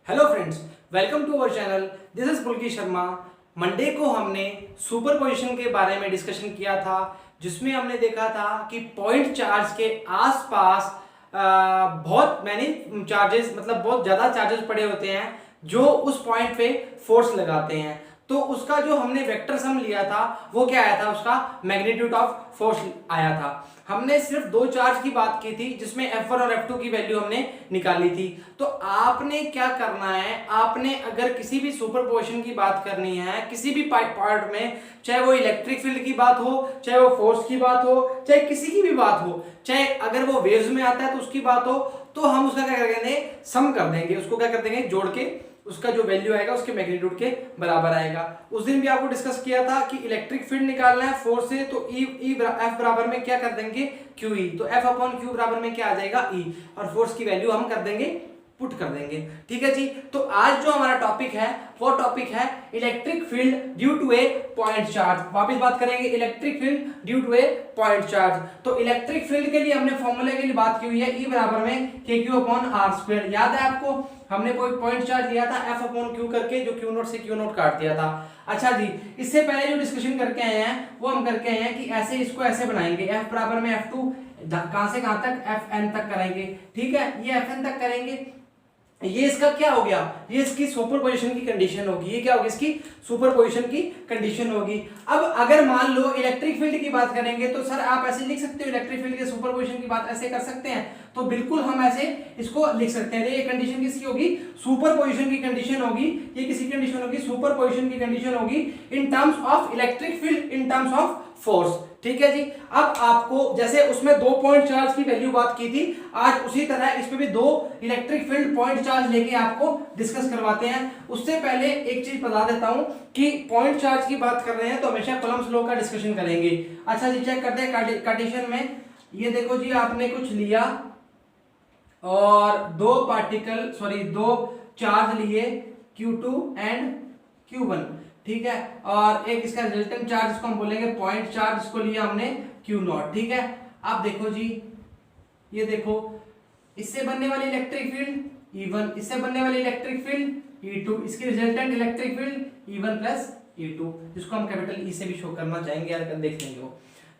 Hello friends, welcome to our channel. This is Pulki Sharma. Monday को हमने superposition के बारे में डिस्कशन किया था, जिसमें हमने देखा था कि पॉइंट चार्ज के आसपास बहुत मैनी चार्जेस, मतलब बहुत ज्यादा चार्जेस पड़े होते हैं जो उस पॉइंट पे फोर्स लगाते हैं। तो उसका जो हमने वेक्टर सम लिया था वो क्या आया था, उसका मैग्नीट्यूड ऑफ फोर्स आया था। हमने सिर्फ दो चार्ज की बात की थी जिसमें F1 और F2 की वैल्यू हमने निकाली थी। तो आपने क्या करना है, आपने अगर किसी भी सुपरपोजिशन की बात करनी है किसी भी पार्ट में, चाहे वो इलेक्ट्रिक फील्ड की बात हो, चाहे वो फोर्स की बात हो, चाहे किसी की भी बात हो, चाहे अगर वो वेव्स में आता है तो उसकी बात हो, तो हम उसका क्या करेंगे, सम कर देंगे, उसको क्या कर देंगे, जोड़ के उसका जो वैल्यू आएगा उसके मैग्नीट्यूड के बराबर आएगा। उस दिन भी आपको डिस्कस किया था कि इलेक्ट्रिक फील्ड निकालना है फोर्स से, तो F बराबर में क्या कर देंगे, QE। तो F अपॉन Q बराबर में क्या आ जाएगा, E, और फोर्स की वैल्यू हम कर देंगे, पुट कर देंगे। ठीक है जी। तो आज जो हमारा टॉपिक है वो टॉपिक है electric field due to a point charge. वापस बात करेंगे electric field due to a point charge. तो इलेक्ट्रिक फील्ड के लिए हमने फॉर्मूले के लिए बात की हुई है, E बराबर में KQ अपॉन R स्क्वायर। याद है आपको, हमने कोई पॉइंट चार्ज लिया था F अपॉन Q करके, जो Q नोट से Q नोट काट दिया था। अच्छा जी, इससे पहले जो डिस्कशन करके आए हैं वो हम करके आए हैं कि ऐसे इसको ऐसे बनाएंगे, F बराबर में F2, कहां से कहां तक, Fn तक करेंगे। ठीक है, ये Fn तक करेंगे। ये इसका क्या हो गया, ये इसकी सुपरपोजिशन की कंडीशन होगी। ये क्या होगी, इसकी सुपरपोजिशन की कंडीशन होगी। अब अगर मान लो इलेक्ट्रिक फील्ड की बात करेंगे तो सर आप ऐसे लिख सकते हो, इलेक्ट्रिक फील्ड के सुपरपोजिशन की बात ऐसे कर सकते हैं, तो बिल्कुल हम ऐसे इसको लिख सकते हैं। ये कंडीशन किसकी होगी, सुपरपोजिशन की कंडीशन होगी। ये किसी कंडीशन होगी, सुपरपोजिशन की कंडीशन होगी in terms of electric field, in terms of force. ठीक है जी। अब आपको जैसे उसमें दो पॉइंट चार्ज की वैल्यू बात की थी, आज उसी तरह इसमें भी दो इलेक्ट्रिक फील्ड पॉइंट चार्ज लेके आपको डिस्कस करवाते हैं। उससे पहले एक चीज बता देता हूं कि पॉइंट चार्ज की बात कर रहे हैं तो हमेशा कूलम्ब्स लॉ का डिस्कशन करेंगे। अच्छा जी, चेक करते हैं कार्टेशियन में। ये देखो जी, आपने कुछ लिया और दो चार्ज लिए Q2 एंड Q1। ठीक है, और एक इसका रिजल्टेंट चार्ज इसको हम बोलेंगे पॉइंट चार्ज, इसको लिया हमने Q0। ठीक है, अब देखो जी, ये देखो, इससे बनने वाली इलेक्ट्रिक फील्ड E1, इससे बनने वाली इलेक्ट्रिक फील्ड E2, इसकी resultant electric field E1 plus E2, जिसको हम कैपिटल E से भी शो करना चाहेंगे, यार देख लेंगे वो।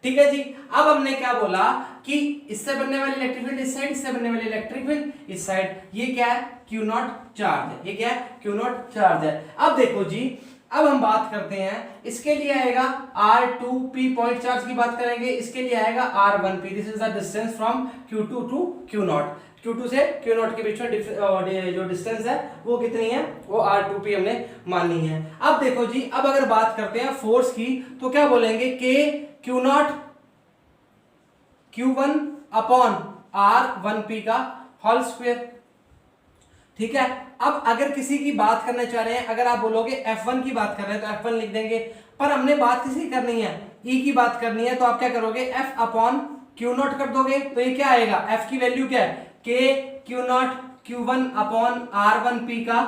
ठीक है जी। अब हमने क्या बोला कि इससे बनने वाली इलेक्ट्रिक फील्ड इस साइड, इससे बनने वाली इलेक्ट्रिक फील्ड इस साइड। ये क्या है, Q0 चार्ज है। ये क्या है, Q0 चार्ज है। अब देखो जी, अब हम बात करते हैं, इसके लिए आएगा R2P, पॉइंट चार्ज की बात करेंगे, इसके लिए आएगा R1P। This is the distance from Q2 to Q0। Q2 से Q0 के बीच में जो डिस्टेंस है वो कितनी है, वो R2P हमने मानी है। अब देखो जी, अब अगर बात करते हैं फोर्स की तो क्या बोलेंगे, K Q0 Q1 upon R1P का होल स्क्वायर। ठीक है, अब अगर किसी की बात करना चाह रहे हैं, अगर आप बोलोगे F1 की बात कर रहे हैं तो F1 लिख देंगे, पर हमने बात किसी करनी है, E की बात करनी है, तो आप क्या करोगे, F अपॉन Q0 कर दोगे। तो ये क्या आएगा, F की वैल्यू क्या है, K Q0 Q1 upon R1P का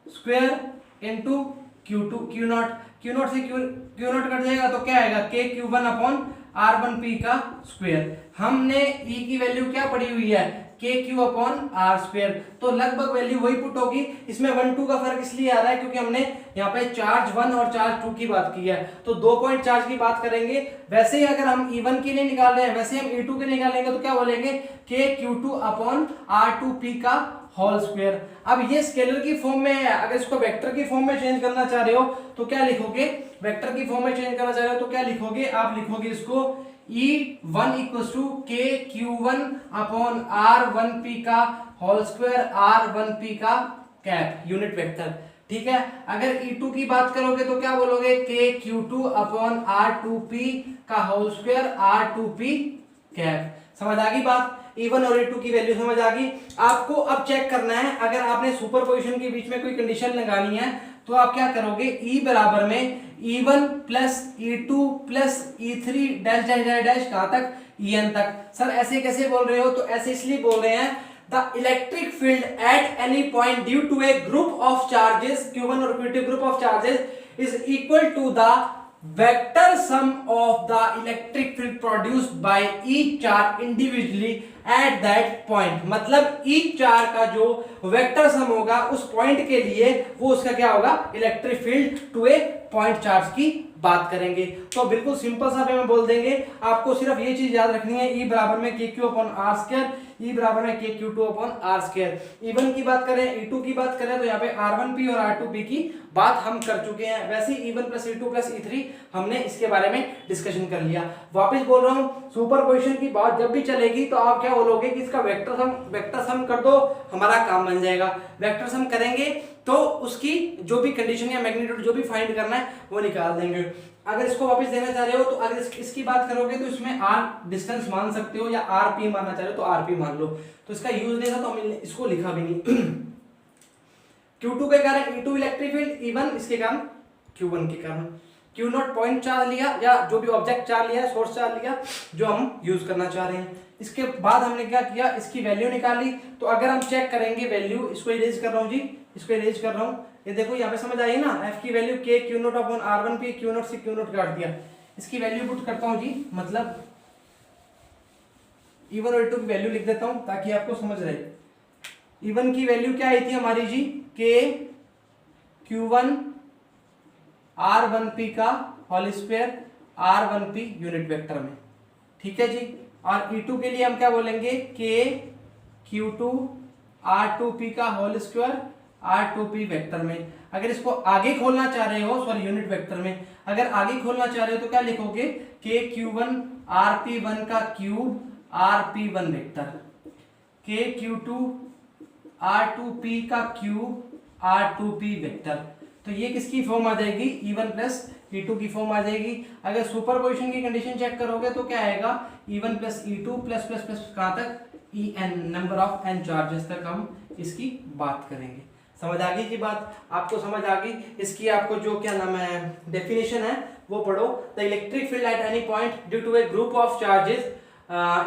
स्क्वायर इनटू Q0 से Q0 कट जाएगा तो क्या आएगा, K Q1 अपॉन R1P का स्क्वायर। हमने E की वैल्यू क्या पड़ी हुई है, KQ अपॉन R स्क्वायर, तो लगभग वैल्यू वही पुट होगी। इसमें 1 2 का फर्क इसलिए आ रहा है क्योंकि हमने यहाँ पे चार्ज 1 और चार्ज 2 की बात की है, तो दो पॉइंट चार्ज की बात करेंगे। वैसे ही अगर हम E1 के लिए निकाल रहे हैं, वैसे हम E2 के लिए निकालेंगे, तो क्या बोलेंगे, KQ2 अपॉन R2P का होल स्क्वायर। अब ये स्केलर की फॉर्म में है, अगर इसको वेक्टर की फॉर्म में चेंज करना चाह रहे हो तो क्या लिखोगे, वेक्टर की फॉर्म में चेंज करना चाह रहे हो तो क्या लिखोगे, आप लिखोगे इसको E1 equals to KQ1 upon R1P का होल स्क्वायर, R1P का कैप, यूनिट वेक्टर। ठीक है, अगर E2 की बात करोगे तो क्या बोलोगे, KQ2 अपॉन R2P का होल स्क्वायर, R2P कैप। समझ आ गई बात, E1 और E2 की वैल्यू समझ आ गई। आपको अब चेक करना है, अगर आपने सुपरपोजिशन के बीच में कोई कंडीशन लगानी है तो आप क्या करोगे, E बराबर में E1 plus E2 plus E3 dash dash dash dash कहां तक, En तक। सर ऐसे कैसे बोल रहे हो, तो ऐसे इसलिए बोल रहे हैं, the electric field at any point due to a group of charges, Q1 और Q2 group of charges, is equal to the vector sum of the electric field produced by each charge individually at that point, मतलब each charge का जो vector sum होगा उस point के लिए वो उसका क्या होगा, electric field to a point charge की बात करेंगे। तो बिल्कुल सिंपल सा वे में बोल देंगे, आपको सिर्फ ये चीज याद रखनी है, E बराबर में KQ/R², E बराबर में KQ2/R²। E1 की बात करें, E2 की बात करें तो यहाँ पे R1P और R2P की बात हम कर चुके हैं। वैसे E1 + E2 + E3 हमने इसके बारे में डिस्कशन कर लिया। वापस बोल रहा हूँ, सुपरपोजिशन की बात जब भी चलेगी तो आप क्या बोलोगे कि इसका वेक्टर सम कर दो, हमारा काम बन जाएगा। वेक्टर सम करेंगे तो उसकी जो भी कंडीशन या मैग्नीट्यूड जो भी फाइंड करना है वो निकाल देंगे। अगर इसको वापस देना चाह रहे हो तो अगर इसकी बात करोगे तो इसमें R डिस्टेंस मान सकते हो या RP मानना चाह रहे हो तो RP मान लो। तो इसका यूज नहीं था तो हमने इसको लिखा भी नहीं। Q2 के कारण E2 इलेक्ट्रिक फील्ड, E1 इसके कारण Q1 के कारण। Q0 पॉइंट चार्ज लिया या जो भी ऑब्जेक्ट चार्ज लिया, सोर्स चार्ज लिया जो हम यूज करना चाह रहे हैं। इसके बाद हमने क्या किया, इसकी वैल्यू निकाली। तो अगर हम चेक करेंगे वैल्यू, इसको इरेज कर रहा हूँ जी, इसको इरेज कर रहा हूँ, ये देखो यहाँ पे समझ आई ना, F की वैल्यू KQ0/R1P, Q0 से Q0 काट दिया। इसकी वैल्यू पुट करता हूँ जी, मतलब E1 और E2 की वैल्यू लिख देता हूँ ताकि आपको समझ रहे। E1 की वैल्यू क्या आई थी हमारी जी, KQ1/R1P का whole square R1P unit vector में, ठीक है जी। और E2 के लिए हम क्या बोलेंगे, KQ2/R2P का होल स्क्वायर R2P वेक्टर में। अगर इसको आगे खोलना चाह रहे हो, सॉरी यूनिट वेक्टर में अगर आगे खोलना चाह रहे हो तो क्या लिखोगे, KQ1/RP1 का क्यूब RP1 वेक्टर, KQ2/R2P का क्यूब R2P वेक्टर। तो ये किसकी फॉर्म आ जाएगी, E1 + E2 की फॉर्म आ जाएगी। अगर सुपरपोजिशन की कंडीशन चेक करोगे तो क्या आएगा, E1 + E2 +++ कहां तक, En, number of n charges तक हम इसकी बात करेंगे। समझ आ गई जी बात, आपको समझ आ गई। इसकी आपको जो क्या नाम है डेफिनेशन है वो पढ़ो। The electric field at any point due to a group of charges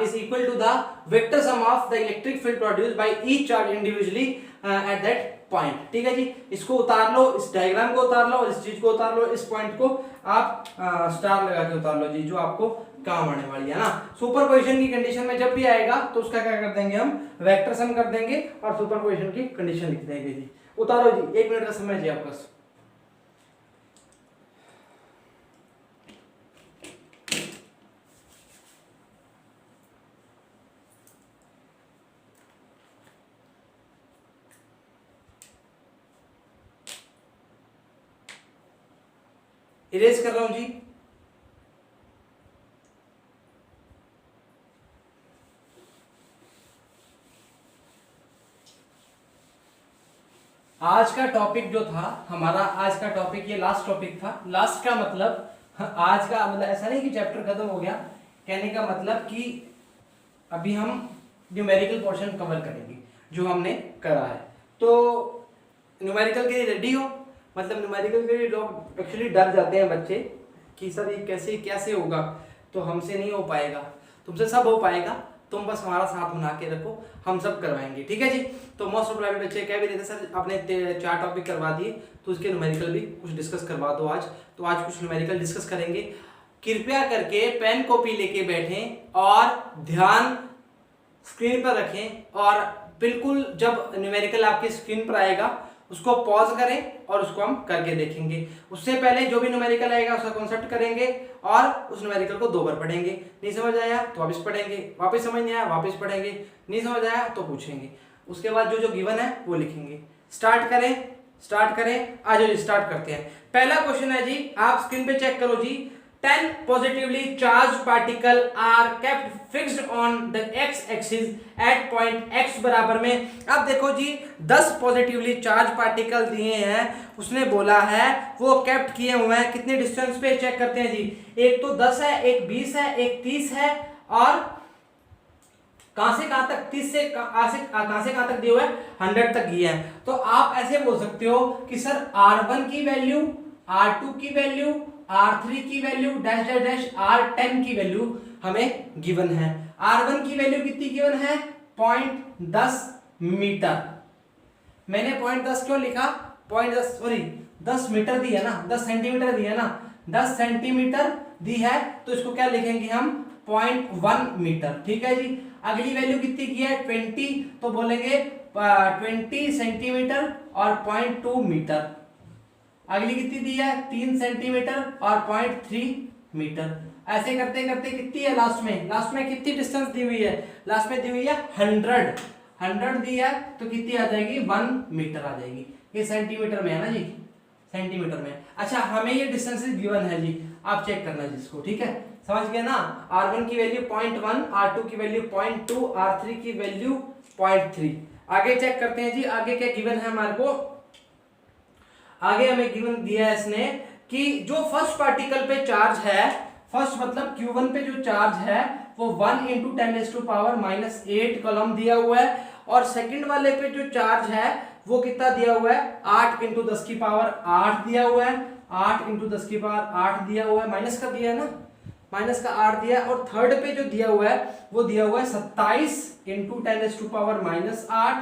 is equal to the vector sum of the electric field produced by each charge individually at that point। ठीक है जी, इसको उतार लो, इस diagram को उतार लो और इस चीज को उतार लो, इस पॉइंट को आप स्टार लगा के उतार लो जी, जो आपको काम आने वाली है ना। सुपरपोजिशन की कंडीशन में जब भी आएगा तो उसका क्या कर देंगे, हम वेक्टर सम कर देंगे और सुपरपोजिशन की कंडीशन लिख देंगे जी। उतारो जी, 1 मिनट का समय जी आपका। इरेज कर रहा हूं जी। आज का टॉपिक जो था हमारा, आज का टॉपिक ये लास्ट टॉपिक था। लास्ट का मतलब आज का मतलब ऐसा नहीं कि चैप्टर खत्म हो गया, कहने का मतलब कि अभी हम न्यूमेरिकल पोर्शन कवर करेंगे जो हमने करा है। तो न्यूमेरिकल के लिए रेडी हो, मतलब न्यूमेरिकल के लिए लोग एक्चुअली डर जाते हैं बच्चे कि सर ये कैसे होगा, तो हमसे नहीं हो पाएगा, तुमसे सब हो पाएगा, तुम बस हमारा साथ बना के रखो, हम सब करवाएंगे, ठीक है जी। तो मोस्ट ऑफ प्राइवेट बच्चे कह भी देते सर आपने 4 टॉपिक करवा दिए तो उसके न्यूमेरिकल भी कुछ डिस्कस करवा दो आज। तो आज कुछ न्यूमेरिकल डिस्कस करेंगे। कृपया करके पेन कॉपी लेके बैठें और ध्यान स्क्रीन पर रखें और बिल्कुल जब न्यूमेरिकल आपके स्क्रीन पर आएगा उसको पॉज करें और उसको हम करके देखेंगे। उससे पहले जो भी न्यूमेरिकल आएगा उसका कॉन्सेप्ट करेंगे और उस न्यूमेरिकल को 2 बार पढ़ेंगे। नहीं समझ आया तो वापस पढ़ेंगे, वापस समझ नहीं आया वापस पढ़ेंगे, नहीं समझ आया तो पूछेंगे। उसके बाद जो गिवन है वो लिखेंगे। स्टार्ट करें, आ जाओ जी, स्टार्ट करते हैं। पहला क्वेश्चन है जी, आप स्क्रीन पे चेक करो जी। 10 positively charged particle are kept fixed on the x-axis at point x बराबर में। अब देखो जी 10 पॉजिटिवली चार्ज पार्टिकल दिए हैं, उसने बोला है वो केप्ट किए हुए हैं कितने डिस्टेंस पे, चेक करते हैं जी। एक तो 10 है, एक 20 है, एक 30 है और कहां से कहां तक, 30 से कहां से कहां तक दिए हुए हैं, 100 तक दिए हैं। तो आप ऐसे बोल सकते हो कि सर R1 की वैल्यू, R2 की वैल्यू, R3 की value dash dash dash R10 की वैल्यू हमें गिवन है। R1 की वैल्यू कितनी गिवन है, 0.10 मीटर। मैंने 0.10 क्यों लिखा, 10 मीटर दी है ना, 10 सेंटीमीटर दी है ना, 10 सेंटीमीटर दी है तो इसको क्या लिखेंगे हम 0.1 मीटर। ठीक है जी। अगली वैल्यू कितनी की है 20, तो बोलेंगे 20 सेंटीमीटर और 0.2 मीटर। अगली कितनी दी है 3 सेंटीमीटर और 0.3 मीटर। ऐसे करते करते कितनी है लास्ट में कितनी डिस्टेंस दी हुई है, लास्ट में दी हुई है 100 दी है, तो कितनी आ जाएगी 1 मीटर आ जाएगी। ये सेंटीमीटर में है ना जी, सेंटीमीटर में। अच्छा हमें ये डिस्टेंस गिवन है जी, आप चेक करना जिसको। ठीक है, समझ गए ना। r1 की वैल्यू 0.1, r2 की वैल्यू 0.2, r3 की वैल्यू 0.3। आगे चेक करते हैं जी, आगे क्या गिवन है हमारे को। आगे हमें गिवन दिया है इसने कि जो फर्स्ट पार्टिकल पे चार्ज है, फर्स्ट मतलब Q1 पे जो चार्ज है वो 1 × 10⁻⁻8 कूलम दिया हुआ है, और सेकंड वाले पे जो चार्ज है वो कितना दिया हुआ है 8 × 10⁸ दिया हुआ है, 8 × 10⁸ दिया हुआ है, माइनस का दिया है ना, माइनस का 8 दिया है। और थर्ड पे जो दिया हुआ है वो दिया हुआ है 27 × 10⁻⁻8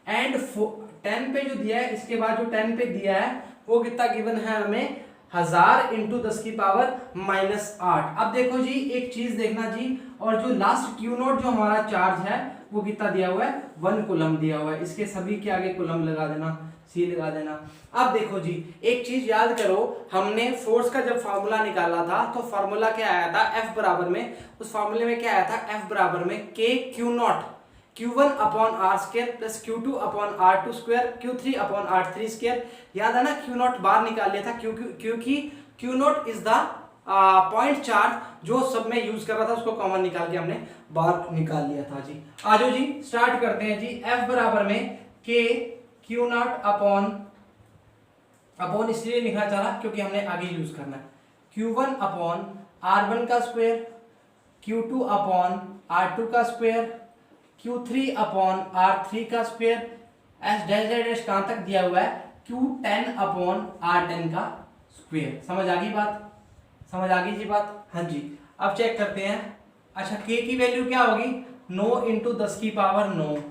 एंड 10 पे जो दिया है, इसके बाद जो 10 पे दिया है वो कितना गिवन है हमें 1000 × 10⁻⁻8। अब देखो जी एक चीज देखना जी, और जो लास्ट Q0 जो हमारा चार्ज है वो कितना दिया हुआ है 1 कूलम दिया हुआ है। इसके सभी के आगे कूलम लगा देना, C लगा देना। अब देखो जी एक चीज याद करो, हमने फोर्स का जब फार्मूला निकाला था तो फार्मूला क्या आया था F बराबर में, उस फार्मूले में क्या आया था F बराबर में K Q0 Q1/r² plus Q2/r2², Q3/r3²। याद है ना, Q0 बाहर निकाल लिया था क्योंकि Q0 is the point charge जो सब में यूज कर रहा था, उसको कॉमन निकाल के हमने बाहर निकाल लिया था जी। आजो जी स्टार्ट करते हैं जी। F बराबर में K Q0 अपॉन इसलिए लिखना चाह रहा क्योंकि हमने आगे यूज करना है Q1/r1², Q2/r2², Q3/r3², S dash dash dash कहां तक दिया हुआ है Q10/r10²। समझ आ गई बात, समझ आ गई जी बात। हाँ जी, अब चेक करते हैं। अच्छा K की वैल्यू क्या होगी 9 × 10⁹।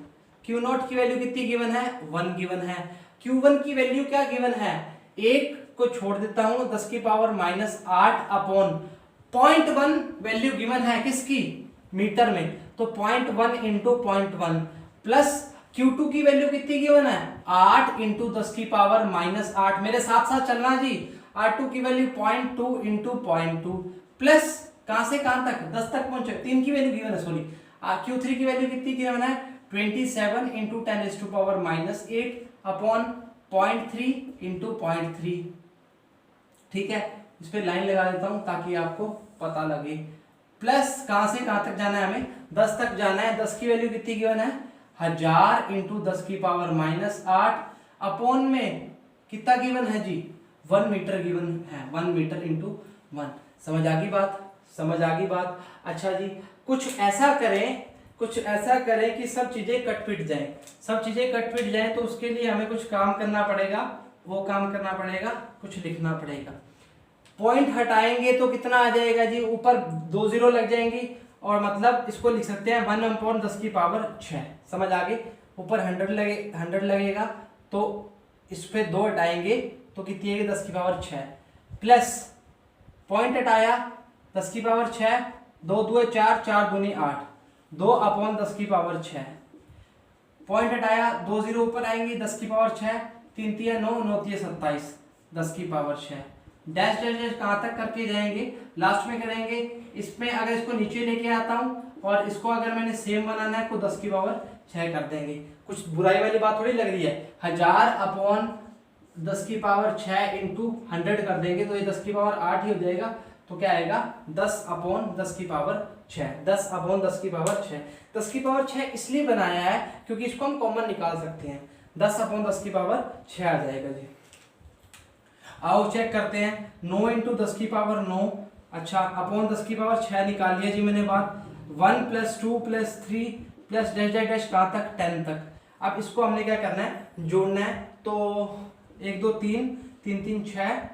Q0 की वैल्यू कितनी गिवन है 1 गिवन है। Q1 की वैल्यू क्या गिवन है, 1 को छोड़ देता हूं 10⁻⁸ अपॉन 0.1 वैल्यू गिवन है किसकी मीटर में, तो 0.1 × 0.1 प्लस Q2 की वैल्यू कितनी गिवन है 8 × 10⁻⁸। मेरे साथ साथ चलना जी। R2 की वैल्यू 0.2 × 0.2 प्लस कहां से कहां तक 10 तक पहुंचे, 3 की वैल्यू गिवन है सॉरी। Q3 की वैल्यू कितनी गिवन है 27 × 10⁻⁸ अपॉन 0.3 × 0.3। ठीक है, इस पे लाइन लगा देता हूं ताकि आपको पता लगे। प्लस कहां से कहां तक जाना है, हमें 10 तक जाना है। 10 की वैल्यू कितनी गिवन है 1000 × 10⁻⁸ अपॉन में कितना गिवन है जी 1 मीटर गिवन है, 1 मीटर × 1। समझ आ गई बात, समझ आ गई बात। अच्छा जी कुछ ऐसा करें कि सब चीजें कट पिट जाएं, सब चीजें कट पिट जाएं, तो उसके लिए हमें कुछ काम करना पड़ेगा, वो काम करना पड़ेगा, कुछ लिखना पड़ेगा। पॉइंट हटाएंगे तो कितना आ जाएगा जी, ऊपर 2 0 लग जाएंगी, और मतलब इसको लिख सकते हैं 1/10⁶। समझ आ गई, ऊपर 100 लगेगा तो इस पे 2 हटाएंगे तो कितनी है 10⁶, प्लस पॉइंट हटाया 10⁶, 2 2 4, 4 दूनी 8, 2/10⁶। पॉइंट हटाया 2 0 ऊपर आएंगे 10⁶, 3 3 9, 9 3 27, 10⁶। डैश डैश डैश कहां तक करके जाएंगे, लास्ट में करेंगे। इसमें अगर इसको नीचे लेके आता हूं और इसको अगर मैंने सेम बनाना है तो 10⁶ कर देंगे। कुछ बुराई वाली बात थोड़ी लग रही है। 1000/10⁶ × 100 कर देंगे तो ये 10⁸ ही हो जाएगा। तो क्या आएगा 10/10⁶, 10/10⁶। 10⁶ इसलिए बनाया है क्योंकि इसको हम कॉमन निकाल सकते हैं, 10/10⁶ आ जाएगा जी। आओ चेक करते हैं 9 × 10⁹। अच्छा अपॉन 10⁶ निकाल लिया जी मैंने बात। 1 + 2 + 3 प्लस डैश डैश डैश कहां तक 10 तक। अब इसको हमने क्या करना है जोड़ना है, तो 1 2 3 3 3 6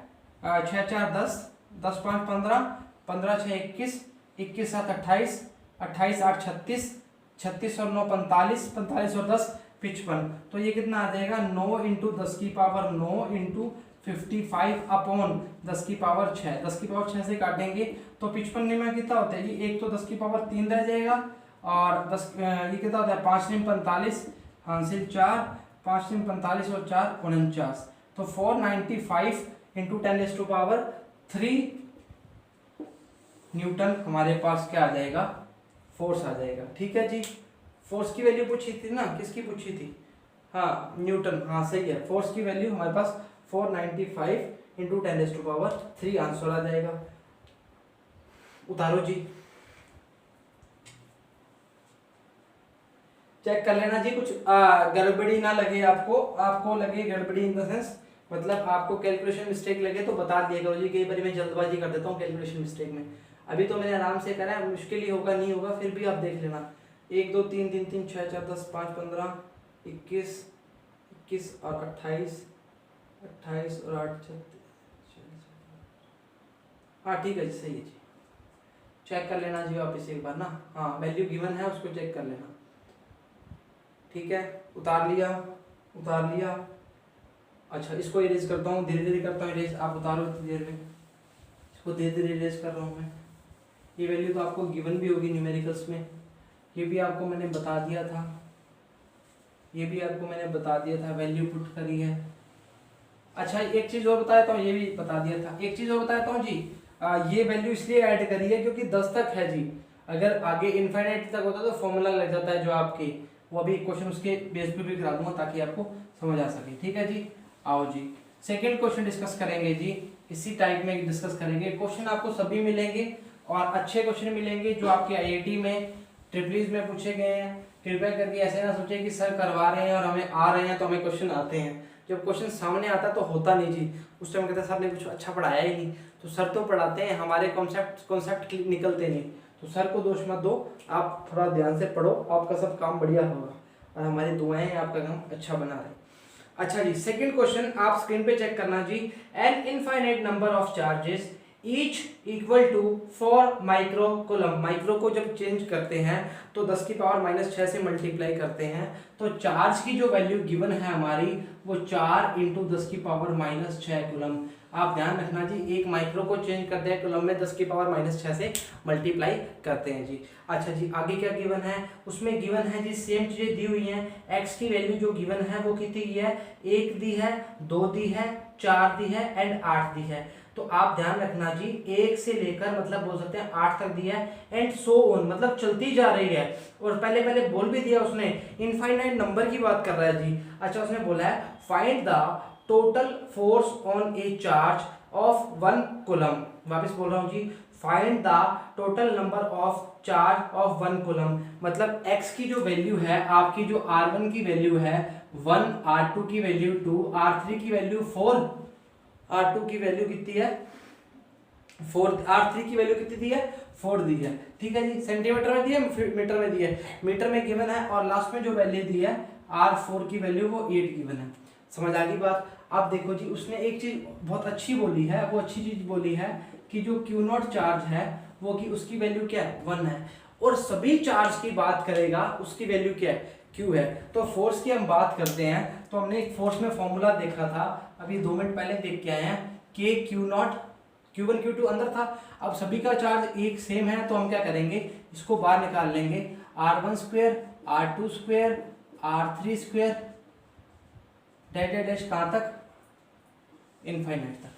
6 4 10 10 5 15 15 6 21 21 7 28 28 8 36 36 और 9 45 45 और 10 55। तो ये कितना आ जाएगा 9 × 10⁹ 9 × 55 अपॉन 10⁶। 10⁶ से काटेंगे तो 55 में कितना होता है जी, एक तो 10 की पावर 3 रह जाएगा और 10 ये कितना होता है 5 × 45 हासिल 4, 5 × 45 और 4 49, तो 495 × 10⁻³ न्यूटन हमारे पास क्या आ जाएगा, फोर्स आ जाएगा। ठीक है जी, फोर्स की वैल्यू पूछी थी ना, किसकी पूछी थी, हाँ न्यूटन, हाँ सही है। फोर्स की वैल्यू हमारे पास 495 × 10⁻³ आंसर आ जाएगा। उतारो जी, चेक कर लेना जी, कुछ गड़बड़ी ना लगे आपको लगे गड़बड़ी इन द सेंस, मतलब आपको कैलकुलेशन मिस्टेक लगे तो बता दिया करो जी। कई बार मैं जल्दबाजी कर देता हूँ कैलकुलेशन मिस्टेक में। अभी तो मैंने आराम से करा है, मुश्किल ही होगा नहीं होगा, फिर भी आप देख लेना। 1 2 3 3 3 6 4 10 5 15 21 21 और 28 28 और 8 36, हाँ ठीक है जी, सही है जी। चेक कर लेना जी वापस एक बार ना, हाँ वैल्यू गिवन है उसको चेक कर लेना। ठीक है, उतार लिया। अच्छा इसको इरेज करता हूँ, धीरे धीरे करता हूँ इरेज, आप उतारो देर में, इसको धीरे धीरे इरेज कर रहा हूँ मैं। ये वैल्यू तो आपको गिवन भी होगी न्यूमेरिकल्स में, ये भी आपको मैंने बता दिया था, वैल्यू पुट करी है। अच्छा एक चीज़ और बताता हूँ, ये भी बता दिया था, एक चीज़ और बताता हूँ जी, ये वैल्यू इसलिए ऐड करी है क्योंकि 10 तक है जी। अगर आगे इनफाइनाइट तक होता तो फॉर्मूला लग जाता है जो आपके, वो अभी क्वेश्चन उसके बेस पे भी करा दूंगा ताकि आपको समझ आ सके। ठीक है जी, आओ जी सेकंड क्वेश्चन डिस्कस करेंगे जी, इसी टाइप में डिस्कस करेंगे। क्वेश्चन आपको सभी मिलेंगे और अच्छे क्वेश्चन मिलेंगे जो आपके आईआईटी में, ट्रिपलीज में पूछे गए हैं। कृपया करके ऐसे ना सोचे कि सर करवा रहे हैं और हमें आ रहे हैं तो हमें क्वेश्चन आते हैं। जब क्वेश्चन सामने आता तो होता नहीं जी, उस टाइम कहते हैं सर ने कुछ अच्छा पढ़ाया ही नहीं। तो सर तो पढ़ाते हैं, हमारे कॉन्सेप्ट निकलते नहीं, तो सर को दोष मत दो, आप थोड़ा ध्यान से पढ़ो, आपका सब काम बढ़िया होगा और हमारी दुआएं हैं आपका काम अच्छा बना रहे। अच्छा जी सेकंड क्वेश्चन आप स्क्रीन पे चेक करना जी। An infinite number of charges each equal to 4 micro coulomb. Micro को जब चेंज करते हैं तो 10 की पावर -6 से मल्टीप्लाई करते हैं, तो चार्ज की जो वैल्यू गिवन है हमारी वो 4 × 10 की पावर -6 कूलम। आप ध्यान रखना जी, एक माइक्रो को चेंज करते हैं कूलम में 10 की पावर -6 से मल्टीप्लाई करते हैं जी। अच्छा जी आगे क्या गिवन है, उसमें गिवन है जी सेम चीजें दी हुई हैं। एक्स की वैल्यू जो गिवन है वो कितनी है, 1 दी है, 2 दी है, 4 दी है एंड 8 दी है। तो आप ध्यान रखना जी, 1 से लेकर मतलब बोल सकते हैं 8 तक दिया है एंड सो ऑन, मतलब चलती जा रही है। और पहले बोल भी दिया उसने, इनफाइनाइट नंबर की बात कर रहा है जी। अच्छा उसने बोला है find the total force on a charge of 1 coulomb. वापस बोल रहा हूँ जी, find the total number of charge of 1 coulomb. मतलब x की जो वैल्यू है आपकी, जो r1 की वैल्यू है 1, r2 की वैल्यू 2, r3 की वैल्यू 4, R2 की वैल्यू कितनी है 4, R3 की वैल्यू कितनी दी है 4 दी है। ठीक है जी, सेंटीमीटर में दी है, मीटर में दी है, मीटर में गिवन है और लास्ट में जो वैल्यू दी है R4 की वैल्यू वो 8 गिवन है। समझ आ गई बात। आप देखो जी उसने एक चीज बहुत अच्छी बोली है, वो अच्छी चीज बोली है कि जो Q0 चार्ज है वो कि उसकी वैल्यू क्या है 1 है, और सभी चार्ज की बात करेगा उसकी वैल्यू क्या है Q है। तो फोर्स की हम बात करते हैं तो हमने एक फोर्स में फॉर्मूला देखा था, अभी 2 मिनट पहले देख के आए हैं कि Q0 Q1 Q2 अंदर था। अब सभी का चार्ज एक सेम है तो हम क्या करेंगे, इसको बाहर निकाल लेंगे, R1² R2² R3² डैश कहाँ तक, इनफाइनाइट तक।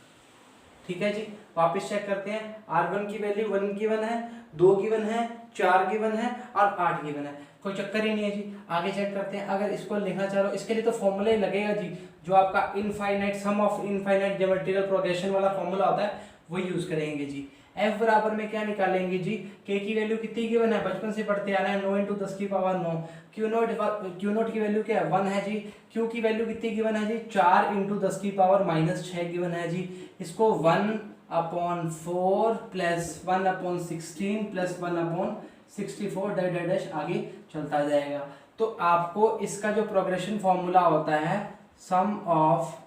ठीक है जी, वापस चेक करते हैं। R1 की वैल्यू 1 गिवन है, 2 गिवन है, 4 गिवन है और 8 गिवन है, कोई चक्कर ही नहीं है जी। आगे चेक करते हैं, अगर इसको लिखना चाहो इसके लिए तो फॉर्मूला ही लगेगा जी, जो आपका infinite sum of infinite geometrical progression वाला फॉर्मूला होता है वो यूज करेंगे जी। F बराबर में क्या निकालेंगे जी, K की वैल्यू कितनी गिवन है, बचपन से पढ़ते आ रहे हैं 9 × 10 की पावर 9। Q0 की वैल्यू क्या है 1 है जी। Q की वैल्यू कितनी गिवन है जी 4 × 10 की पावर -6 गिवन है जी। इसको 1/4 प्लस 1/16 प्लस 1/64 डैश आगे चलता जाएगा। तो आपको इसका जो प्रोग्रेशन फॉर्मूला होता है sum of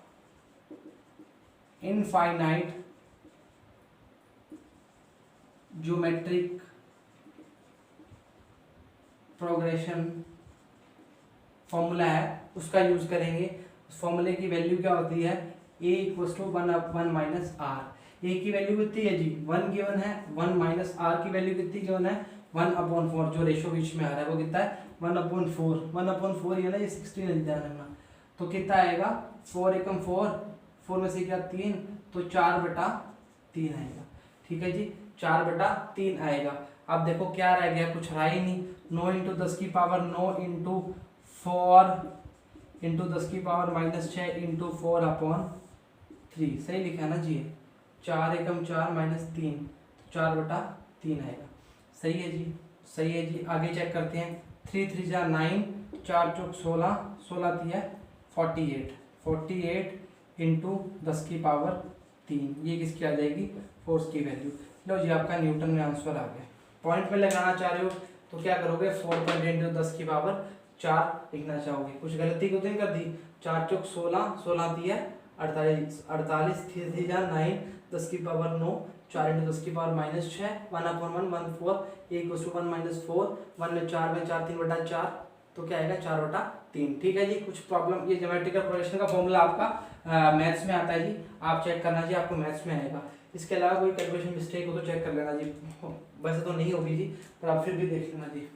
infinite geometric progression formula है उसका यूज करेंगे। उस फॉर्मूले की वैल्यू क्या होती है, A = 1/1 - R। ए की वैल्यू कितनी है जी 1 गिवन है, 1 माइनस आर की वैल्यू कितनी गिवन है 1/4, जो रेशो बीच में आ रहा है वो कितना है 1/4, 1/4 ये ना ये 16 है, ध्यान रखना। तो कितना आएगा 4 एकम 4, 4 में से क्या 3, तो 4/3 आएगा। ठीक है जी 4/3 आएगा। अब देखो क्या रह गया, कुछ रहा ही नहीं। 9 इंटू 10 की पावर 9 इंटू 4 इंटू 10 की पावर -6 इंटू 4/3, सही लिखा है ना जी। 4 एकम 4 माइनस 3, तो 4/3 आएगा। सही है जी, सही है जी। आगे चेक करते हैं। 3 3 जा 9, 4 चौक 16, 16 दिया 48, 48 इंटू 10 की पावर 3, ये किसकी आ जाएगी फोर्स की वैल्यू। लो जी आपका न्यूटन में आंसर आ गया। पॉइंट में लगाना चाह रहे हो तो क्या करोगे 4 इंटू 10 की पावर 4 लिखना चाहोगे। कुछ गलती को तो नहीं कर दी। 4 चौक 16, 16 दिया 48, 48 3 जा 9, 10 की पावर 9, 4 इंटू 10 की पावर -6, 1/1 1 4, 1 माइनस 4, 1 में 4 में 4 3/4, तो क्या आएगा 4/3। ठीक है जी। कुछ प्रॉब्लम, ये ज्योमेट्रिकल प्रोग्रेशन का फॉर्मूला आपका मैथ्स में आता है जी, आप चेक करना जी, आपको मैथ्स में आएगा। इसके अलावा कोई कैलकुलेशन मिस्टेक हो तो चेक कर लेना जी, वैसे तो नहीं होगी जी पर आप फिर भी देख लेना जी।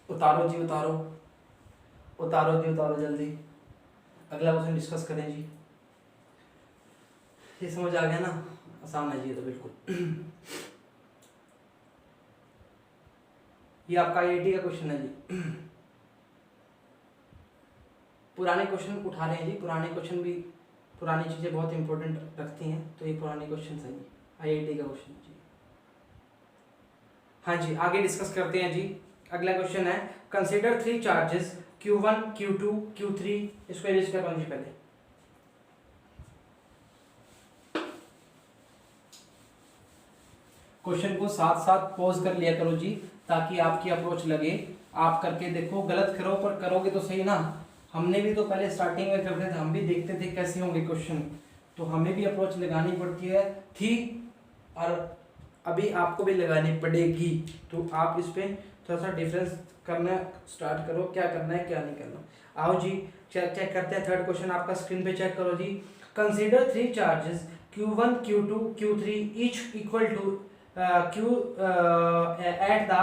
उतारो जी, उतारो उतारो जी, उतारो जल्दी। अगला क्वेश्चन डिस्कस करें जी। ये समझ आ गया ना, आसान है जी ये तो बिल्कुल। ये आपका आईआईटी का क्वेश्चन है जी। पुराने क्वेश्चन उठा रहे हैं जी, पुराने क्वेश्चन भी, पुरानी चीजें बहुत इंपॉर्टेंट रखती हैं, तो ये पुराने क्वेश्चन है जी, आईआईटी का क्वेश्चन जी। हाँ जी आगे डिस्कस करते हैं जी। अगला क्वेश्चन है consider 3 charges Q1 Q2 Q3, इसको एरेंज करो जी पहले। क्वेश्चन को साथ साथ पॉज कर लिया करो जी, ताकि आपकी अप्रोच लगे। आप करके देखो, गलत करो पर करोगे तो सही ना। हमने भी तो पहले स्टार्टिंग में करते थे, हम भी देखते थे कैसे होंगे क्वेश्चन, तो हमें भी अप्रोच लगानी पड़ती है थी और अभी आपको भी लगानी पड़ेगी। तो आप इस पे थोड़ा सा डिफरेंस करना स्टार्ट करो, क्या करना है क्या नहीं करना। आओ जी चेक करते हैं। थर्ड क्वेश्चन आपका स्क्रीन पे चेक करो जी। Consider 3 charges Q1 Q2 Q3 each equal to Q at the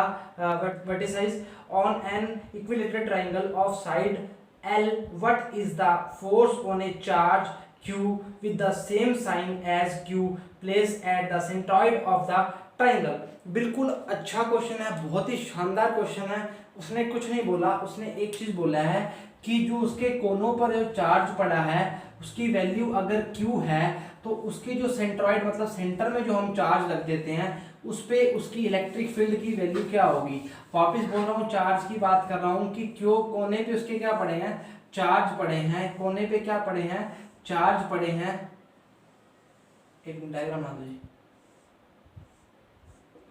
vertices on an equilateral triangle of side L. What is the force on a charge Q with the same sign as Q placed at the centroid of the triangle? बिल्कुल अच्छा question है, बहुत ही शानदार question है। उसने कुछ नहीं बोला, उसने एक चीज बोला है कि जो उसके कोनों पर जो चार्ज पड़ा है उसकी वैल्यू अगर Q है तो उसकी जो सेंट्रॉइड मतलब सेंटर में जो हम चार्ज रख देते हैं उस पे उसकी इलेक्ट्रिक फील्ड की वैल्यू क्या होगी। वापस बोल रहा हूँ, चार्ज की बात कर रहा हूँ कि क्यों कोने पे उसके क्या पड़े हैं चार्ज पड़े हैं, कोने पे क्या पड़े हैं चार्ज पड़े हैं। एक मिनट डायग्राम बना दो जी।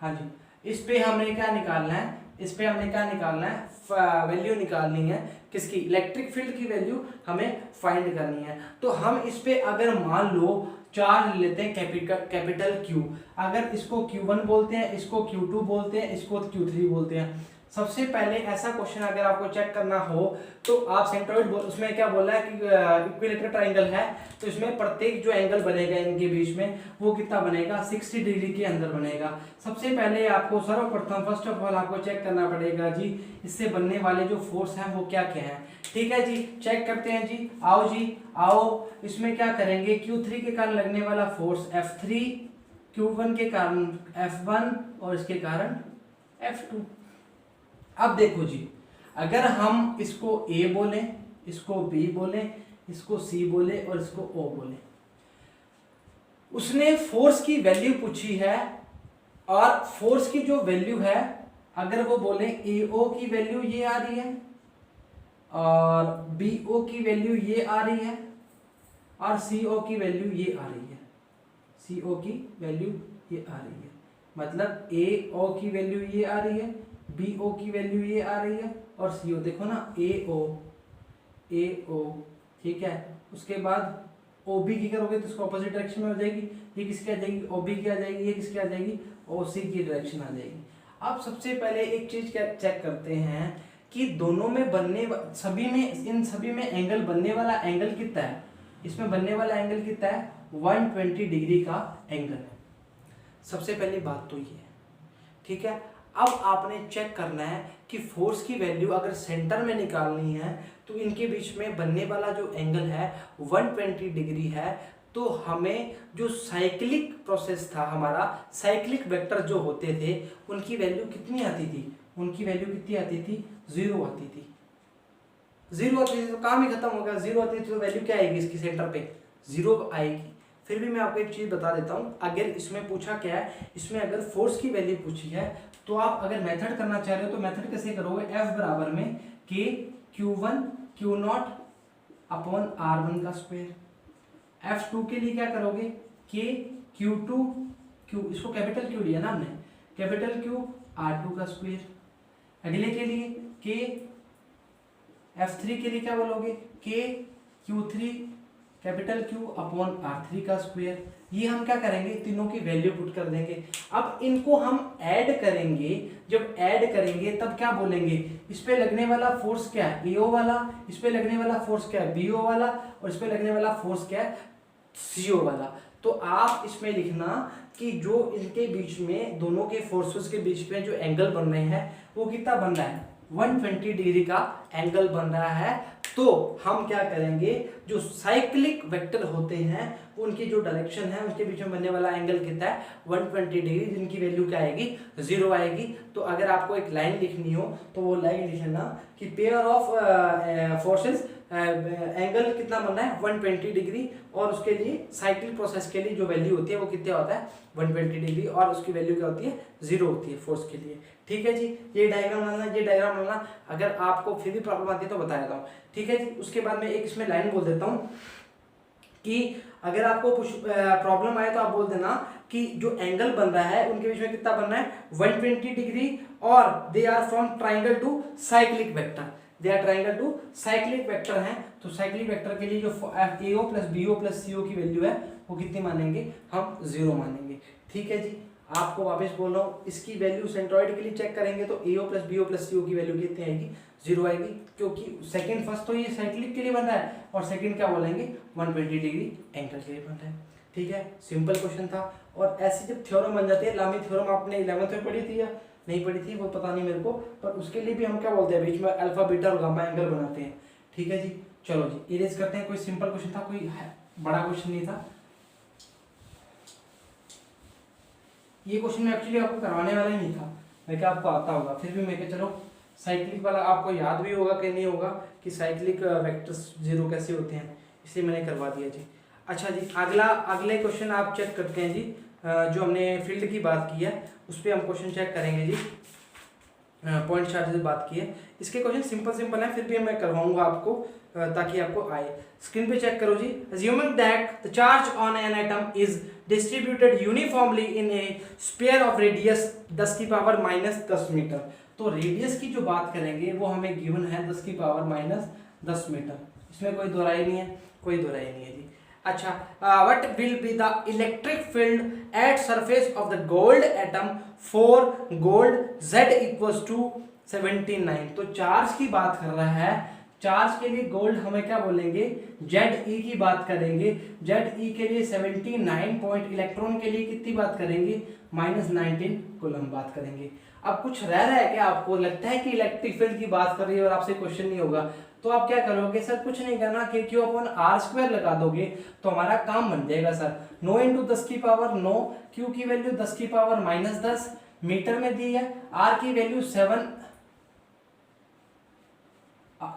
हाँ जी, इस पे हमने क्या निकालना है, इस पे हमने क्या निकालना है वैल्यू निकालनी है किसकी, इलेक्ट्रिक फील्ड की वैल्यू हमें फाइंड करनी है। तो हम इस पे अगर मान लो चार्ज लेते हैं कैपिटल Q, अगर इसको Q1 बोलते हैं, इसको Q2 बोलते हैं, इसको Q3 बोलते हैं। सबसे पहले ऐसा क्वेश्चन अगर आपको चेक करना हो तो आप सेंट्रॉइड उसमें क्या बोला है कि इक्विलेटरल ट्राइंगल है, तो इसमें प्रत्येक जो एंगल बनेगा इनके बीच में वो कितना बनेगा 60 डिग्री के अंदर बनेगा। सबसे पहले आपको सर्वप्रथम फर्स्ट ऑफ ऑल आपको चेक करना पड़ेगा जी इससे बनने वाले जो फोर्स हैं वो क्या क्या हैं। ठीक है जी, चेक करते हैं जी। आओ जी आओ, इसमें क्या करेंगे Q3 के कारण लगने वाला फोर्स F3, Q1 के कारण F1 और इसके कारण F2। अब देखो जी, अगर हम इसको A बोले, इसको B बोले, इसको C बोले और इसको O बोले, उसने फोर्स की वैल्यू पूछी है और फोर्स की जो वैल्यू है अगर वो बोले AO की वैल्यू ये आ रही है और BO की वैल्यू ये आ रही है और CO की वैल्यू ये आ रही है, CO की वैल्यू ये आ रही है, मतलब AO की वैल्यू ये आ रही है, BO की वैल्यू ये आ रही है और CO देखो ना AO ठीक है। उसके बाद OB की करोगे तो उसको अपोजिट डायरेक्शन में हो जाएगी, ये किसकी आ जाएगी OB की आ जाएगी, ये किसकी आ जाएगी OC की डायरेक्शन आ जाएगी। अब सबसे पहले एक चीज क्या चेक करते हैं कि दोनों में बनने सभी में इन सभी में एंगल बनने वाला एंगल कितना है। इसमें बनने वाला एंगल कितना है, 120 डिग्री का एंगल है। सबसे पहली बात तो ये है, ठीक है। अब आपने चेक करना है कि फोर्स की वैल्यू अगर सेंटर में निकालनी है तो इनके बीच में बनने वाला जो एंगल है 120 डिग्री है। तो हमें जो साइक्लिक प्रोसेस था, हमारा साइक्लिक वेक्टर जो होते थे उनकी वैल्यू कितनी आती थी, उनकी वैल्यू कितनी आती थी, 0 आती थी। 0 आती थी तो काम ही खत्म हो गया। 0 आती थी तो वैल्यू क्या आएगी इसकी, सेंटर पे 0 आएगी। फिर भी मैं आपको एक चीज बता देता हूं, अगर इसमें पूछा क्या है, इसमें अगर फोर्स की वैल्यू पूछी है तो आप अगर मेथड करना चाह रहे हो तो मेथड कैसे करोगे, F बराबर में K Q1 Q0 upon R1 का स्क्वायर। F2 के लिए क्या करोगे, K Q2 Q, इसको कैपिटल Q लिया ना हमने, कैपिटल Q R2 का स्क्वायर। अगले के लिए K F3 के लिए क्या बोलोगे, K Q3 capital Q upon R3 का स्क्वायर। ये हम क्या करेंगे, तीनों की वैल्यू पुट कर देंगे। अब इनको हम ऐड करेंगे, जब ऐड करेंगे तब क्या बोलेंगे, इस पे लगने वाला फोर्स क्या है, AO वाला, इस पे लगने वाला फोर्स क्या है, BO वाला, और इस पे लगने वाला फोर्स क्या है, CO वाला। तो आप इसमें लिखना कि जो इनके बीच में, दोनों के फोर्सेस के बीच में जो एंगल बन रहे हैं वो कितना बन रहा है, 120 डिग्री का एंगल बन रहा है। तो हम क्या करेंगे, जो साइक्लिक वेक्टर होते हैं उनकी जो डायरेक्शन है उसके बीच में बनने वाला एंगल कितना है, 120 डिग्री, जिनकी वैल्यू क्या आएगी, 0 आएगी। तो अगर आपको एक लाइन लिखनी हो तो वो लाइन लिखना कि पेयर ऑफ फोर्सेस एंगल कितना बन रहा है, 120 डिग्री, और उसके लिए साइक्लिक प्रोसेस के लिए जो वैल्यू होती है वो कितना होता है, 120 डिग्री, और उसकी वैल्यू क्या होती है, 0 होती है फोर्स के लिए। ठीक है जी, ये डायग्राम बनाना, ये डायग्राम बनाना। अगर आपको फिर भी प्रॉब्लम आती है तो बता देता हूँ, ठीक है जी। उसके बाद में एक इसमें लाइन बोल देता हूँ कि अगर आपको प्रॉब्लम आए तो आप बोल देना कि जो एंगल बन रहा है उनके बीच में कितना बन रहा है, 120 डिग्री, और they are from triangle to cyclic vector, they are triangle to cyclic vector हैं। तो साइक्लिक वेक्टर के लिए जो AO plus BO plus CO की वैल्यू है वो कितनी मानेंगे, हम 0 मानेंगे। ठीक है जी, आपको वापस बोल रहा हूँ, इसकी वैल्यू सेंट्रॉइड के लिए चेक करेंगे तो AO plus BO plus CO की वैल्यू कितनी आएगी, 0 आएगी, क्योंकि सेकंड फर्स्ट तो ये साइक्लिक के लिए बन रहा है और सेकंड क्या बोलेंगे, 120 डिग्री एंगल के लिए बन रहा है। ठीक है, सिंपल क्वेश्चन था। और ऐसी जब थ्योरम बन जाती है, लामी थ्योरम आपने 11th में पढ़ी थी या नहीं पढ़ी थी वो पता नहीं मेरे को, पर उसके लिए भी हम क्या बोलते हैं, बीच में अल्फा बीटा और गामा एंगल बनाते हैं। ठीक है जी, चलो जी इरेज करते हैं। कोई सिंपल क्वेश्चन था, कोई बड़ा क्वेश्चन नहीं था। ये क्वेश्चन में एक्चुअली आपको करवाने वाला ही नहीं था, मैं क्या आपको आता होगा, फिर भी मैं क्या, चलो साइक्लिक वाला आपको याद भी होगा कि नहीं होगा कि साइक्लिक वेक्टर्स 0 कैसे होते हैं, इसलिए मैंने करवा दिया जी। अच्छा जी, अगले क्वेश्चन आप चेक करते हैं जी, जो हमने फील्ड की बात की है उस पर हम क्वेश्चन चेक करेंगे जी। पॉइंट चार्ज से बात की है, इसके क्वेश्चन सिंपल है, फिर भी मैं करवाऊंगा आपको ताकि आपको आए। स्क्रीन पे चेक करो जी। Assuming that the charge on an atom is distributed uniformly in a sphere of radius 10 की पावर -10 मीटर। तो रेडियस की जो बात करेंगे वो हमें गिवन है 10 की पावर -10 मीटर, इसमें कोई दोहराई नहीं है, कोई दोहराई नहीं है जी। अच्छा, what will be the electric field at surface of the gold atom for gold Z equals to 79। तो चार्ज की बात कर रहा है, चार्ज के लिए गोल्ड हमें क्या बोलेंगे, ZE की बात करेंगे। ZE के लिए 79 पॉइंट, इलेक्ट्रॉन के लिए कितनी बात करेंगे, -19 कूलम बात करेंगे। अब कुछ रह रहा है क्या, आपको लगता है कि इलेक्ट्रिक फील्ड की बात कर रही है और आपसे क्वेश्चन नहीं होगा, तो आप क्या करोगे सर, कुछ नहीं करना, Q/R² लगा दोगे तो हमारा काम बन जाएगा सर। 9 × 10 की पावर 9, Q की वैल्यू 10 की पावर -10 मीटर में दी है, R की वैल्यू 7,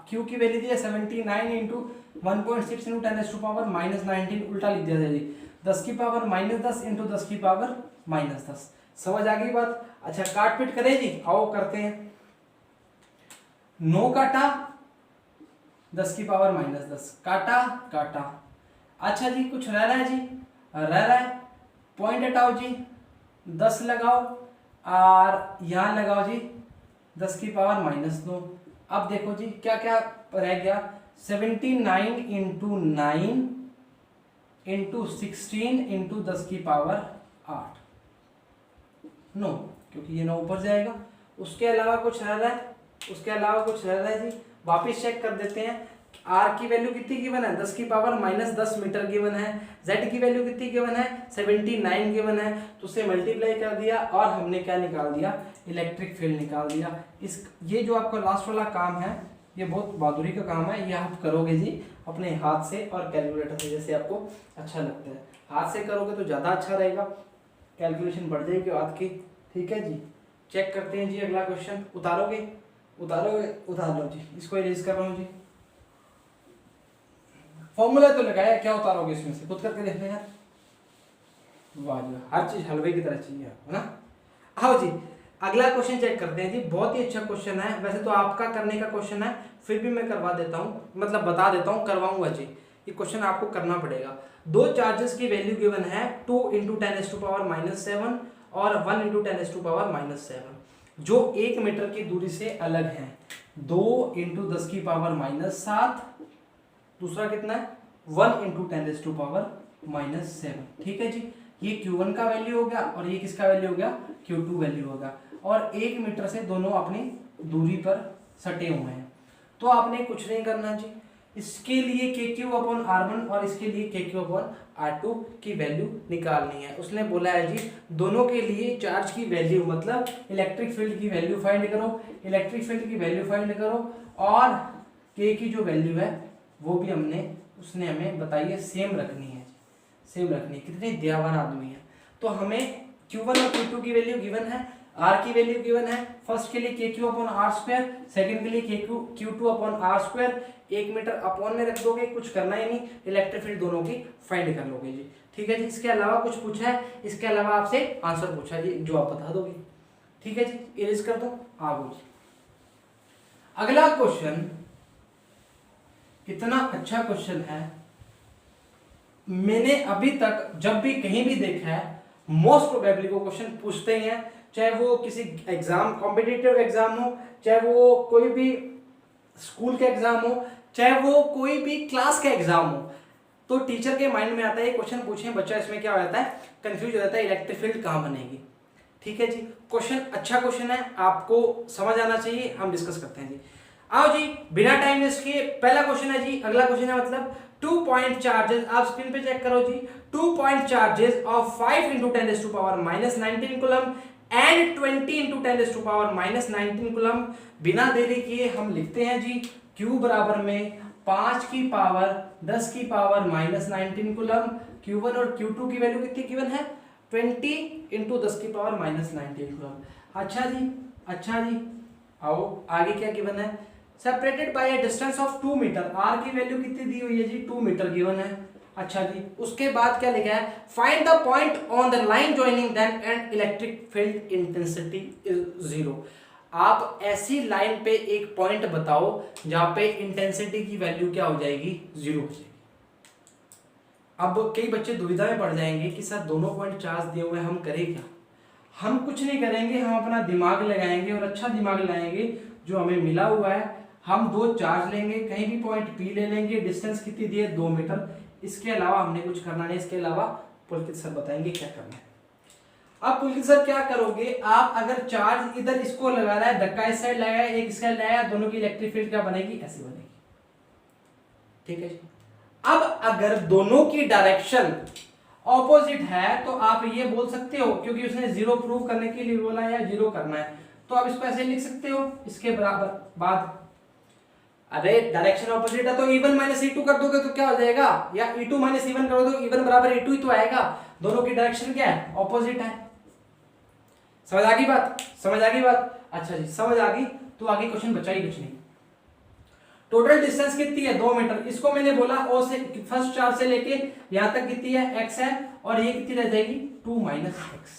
Q की वैल्यू दी है 79 × 1.6 × 10⁻⁻19, उल्टा लिख दिया जी, 10 की पावर -10 × 10 की पावर -10। समझ आ गई बात। अच्छा, काट पीट करें जी, आओ करते हैं। 9 काटा 10 की पावर -10, काटा काटा। अच्छा जी, कुछ रह रहा है जी, रह रहा है, पॉइंट हटाओ जी, 10 लगाओ और यहां लगाओ जी 10 की पावर -9। अब देखो जी क्या क्या रह गया, 79 × 9 × 16 × 10 की पावर 8, 9, क्योंकि ये 9 ऊपर जाएगा। उसके अलावा कुछ रह रहा है, उसके अलावा कुछ रह रहा है जी, वापिस चेक कर देते हैं आर की वैल्यू कितनी गिवन है 10 की पावर -10 मीटर गिवन है, जेड की वैल्यू कितनी गिवन है 79 गिवन है, तो उसे मल्टीप्लाई कर दिया और हमने क्या निकाल दिया इलेक्ट्रिक फील्ड निकाल दिया। इस ये जो आपका लास्ट वाला काम है ये बहुत बहादुरी का काम है, ये आप करोगे जी अपने हाथ से और कैलकुलेटर से, जैसे आपको अच्छा लगता है। हाथ से करोगे तो ज़्यादा अच्छा रहेगा, कैलकुलेशन बढ़ जाएगी हाथ की। ठीक है जी, चेक करते हैं जी अगला क्वेश्चन। उतारोगे उतार लो जी, इसको इरेज कर रहा हूँ जी। फॉर्मूला तो लगाया, क्या उतारोगे इसमें से खुद करके देख ले यार। वाह जी, हर चीज हलवे की तरह चाहिए है ना। आओ जी अगला क्वेश्चन चेक करते हैं जी, बहुत ही अच्छा क्वेश्चन है। वैसे तो आपका करने का क्वेश्चन है, फिर भी मैं करवा देता हूँ, मतलब बता देता हूँ, करवाऊंगा जी। ये क्वेश्चन आपको करना पड़ेगा। दो चार्जेस की वैल्यू गिवन है 2 × 10⁻⁷ और 1 × 10⁻⁷, जो 1 मीटर की दूरी से अलग हैं। 2 × 10⁻⁷, दूसरा कितना है 1 × 10⁻⁷। ठीक है जी, ये Q1 का वैल्यू हो गया और ये किसका वैल्यू हो गया Q2 वैल्यू होगा, और 1 मीटर से दोनों अपनी दूरी पर सटे हुए हैं। तो आपने कुछ नहीं करना जी, इसके लिए KQ/R1 और इसके लिए KQ/R2 की वैल्यू निकालनी है। उसने बोला है जी दोनों के लिए चार्ज की वैल्यू मतलब इलेक्ट्रिक फील्ड की वैल्यू फाइंड करो, इलेक्ट्रिक फील्ड की वैल्यू फाइंड करो, और K की जो वैल्यू है वो भी उसने हमें बताई है सेम रखनी है, सेम रखनी है। कितने दयावान आदमी है। तो हमें Q1 और Q2 की वैल्यू गिवन है, R की वैल्यू गिवन है। फर्स्ट के लिए KQ/R², सेकंड के लिए Q2/R²। 1 मीटर अपॉन में रख दोगे, कुछ करना ही नहीं, इलेक्ट्रिक फील्ड दोनों की फाइंड कर लोगे जी। ठीक है जी, इसके अलावा कुछ पूछा है, इसके अलावा आपसे आंसर पूछा जी जो आप बता दोगे। ठीक है जी, इरेज कर दो। आगो जी अगला क्वेश्चन, इतना अच्छा क्वेश्चन है, मैंने अभी तक जब भी कहीं भी देखा है मोस्ट प्रोबेबली वो क्वेश्चन पूछते ही हैं, चाहे वो किसी एग्जाम कॉम्पिटिटिव एग्जाम हो, चाहे वो कोई भी स्कूल का एग्जाम हो, चाहे वो कोई भी क्लास का एग्जाम हो, तो टीचर के माइंड में आता है ये क्वेश्चन पूछे, बच्चा इसमें क्या हो जाता है कंफ्यूज हो जाता है, इलेक्ट्रिक फील्ड कहाँ बनेगी। ठीक है जी, क्वेश्चन अच्छा क्वेश्चन है, आपको समझ आना चाहिए, हम डिस्कस करते हैं जी। आओ जी बिना टाइम वेस्ट किए, पहला क्वेश्चन है जी, अगला क्वेश्चन है मतलब 2 पॉइंट चार्जेस, आप स्क्रीन पे चेक करो जी। 2 point charges of 5 × 10⁻⁻19 coulomb and 20 × 10⁻⁻19 coulomb. बिना देरी किए हम लिखते हैं जी Q बराबर में 5 की पावर 10 की पावर -19 कूलम। Q1 और Q2 की वैल्यू कितनी गिवन है 20 × 10 की पावर -19 कूलम। अच्छा जी, आओ आगे क्या गिवन है, separated by a distance of 2 metre. R की वैल्यू कितनी दी हुई है जी 2 मीटर गिवन है। अच्छा जी, उसके बाद क्या लिखा है, find the point on the line joining them and electric field intensity is 0। आप ऐसी लाइन पे एक पॉइंट बताओ जहां पे इंटेंसिटी की वैल्यू क्या हो जाएगी 0 हो जाएगी। अब कई बच्चे दुविधा में पड़ जाएंगे कि सर दोनों पॉइंट चार्ज दिए हुए हम करें क्या। हम कुछ नहीं करेंगे, हम अपना दिमाग लगाएंगे और अच्छा दिमाग लगाएंगे जो हमें मिला हुआ है। हम 2 चार्ज लेंगे, कहीं भी पॉइंट P ले लेंगे, डिस्टेंस कितनी दी है 2 मीटर। इसके अलावा हमने कुछ करना नहीं, इसके अलावा पुलकित सर बताएंगे क्या करना है। अब पुलकित सर क्या करोगे, आप अगर चार्ज इधर इसको लगा रहा है, धक्का इस साइड लगाया, एक इस साइड लगाया, दोनों की इलेक्ट्रिक फील्ड क्या बनेगी, ऐसी बनेगी। ठीक है जी, अब अगर दोनों की डायरेक्शन ऑपोजिट है तो आप ये बोल सकते हो, क्योंकि उसने 0 प्रूव करने के लिए बोला या 0 करना है, तो आप इसको ऐसे लिख सकते हो इसके बराबर बाद। अरे डायरेक्शन ऑपोजिट है तो E1 - E2 कर दोगे तो क्या हो जाएगा, या E2 - E1 कर दो तो E1 बराबर E2 ही तो आएगा। दोनों की डायरेक्शन क्या है, ऑपोजिट है। समझ आ गई बात। अच्छा जी, समझ आ गई तो आगे क्वेश्चन बचा ही कुछ नहीं। टोटल डिस्टेंस कितनी है 2 मीटर। इसको मैंने बोला O से फर्स्ट चार्ज से लेके यहां तक कितनी है x है, और ये कितनी रह जाएगी 2 - x।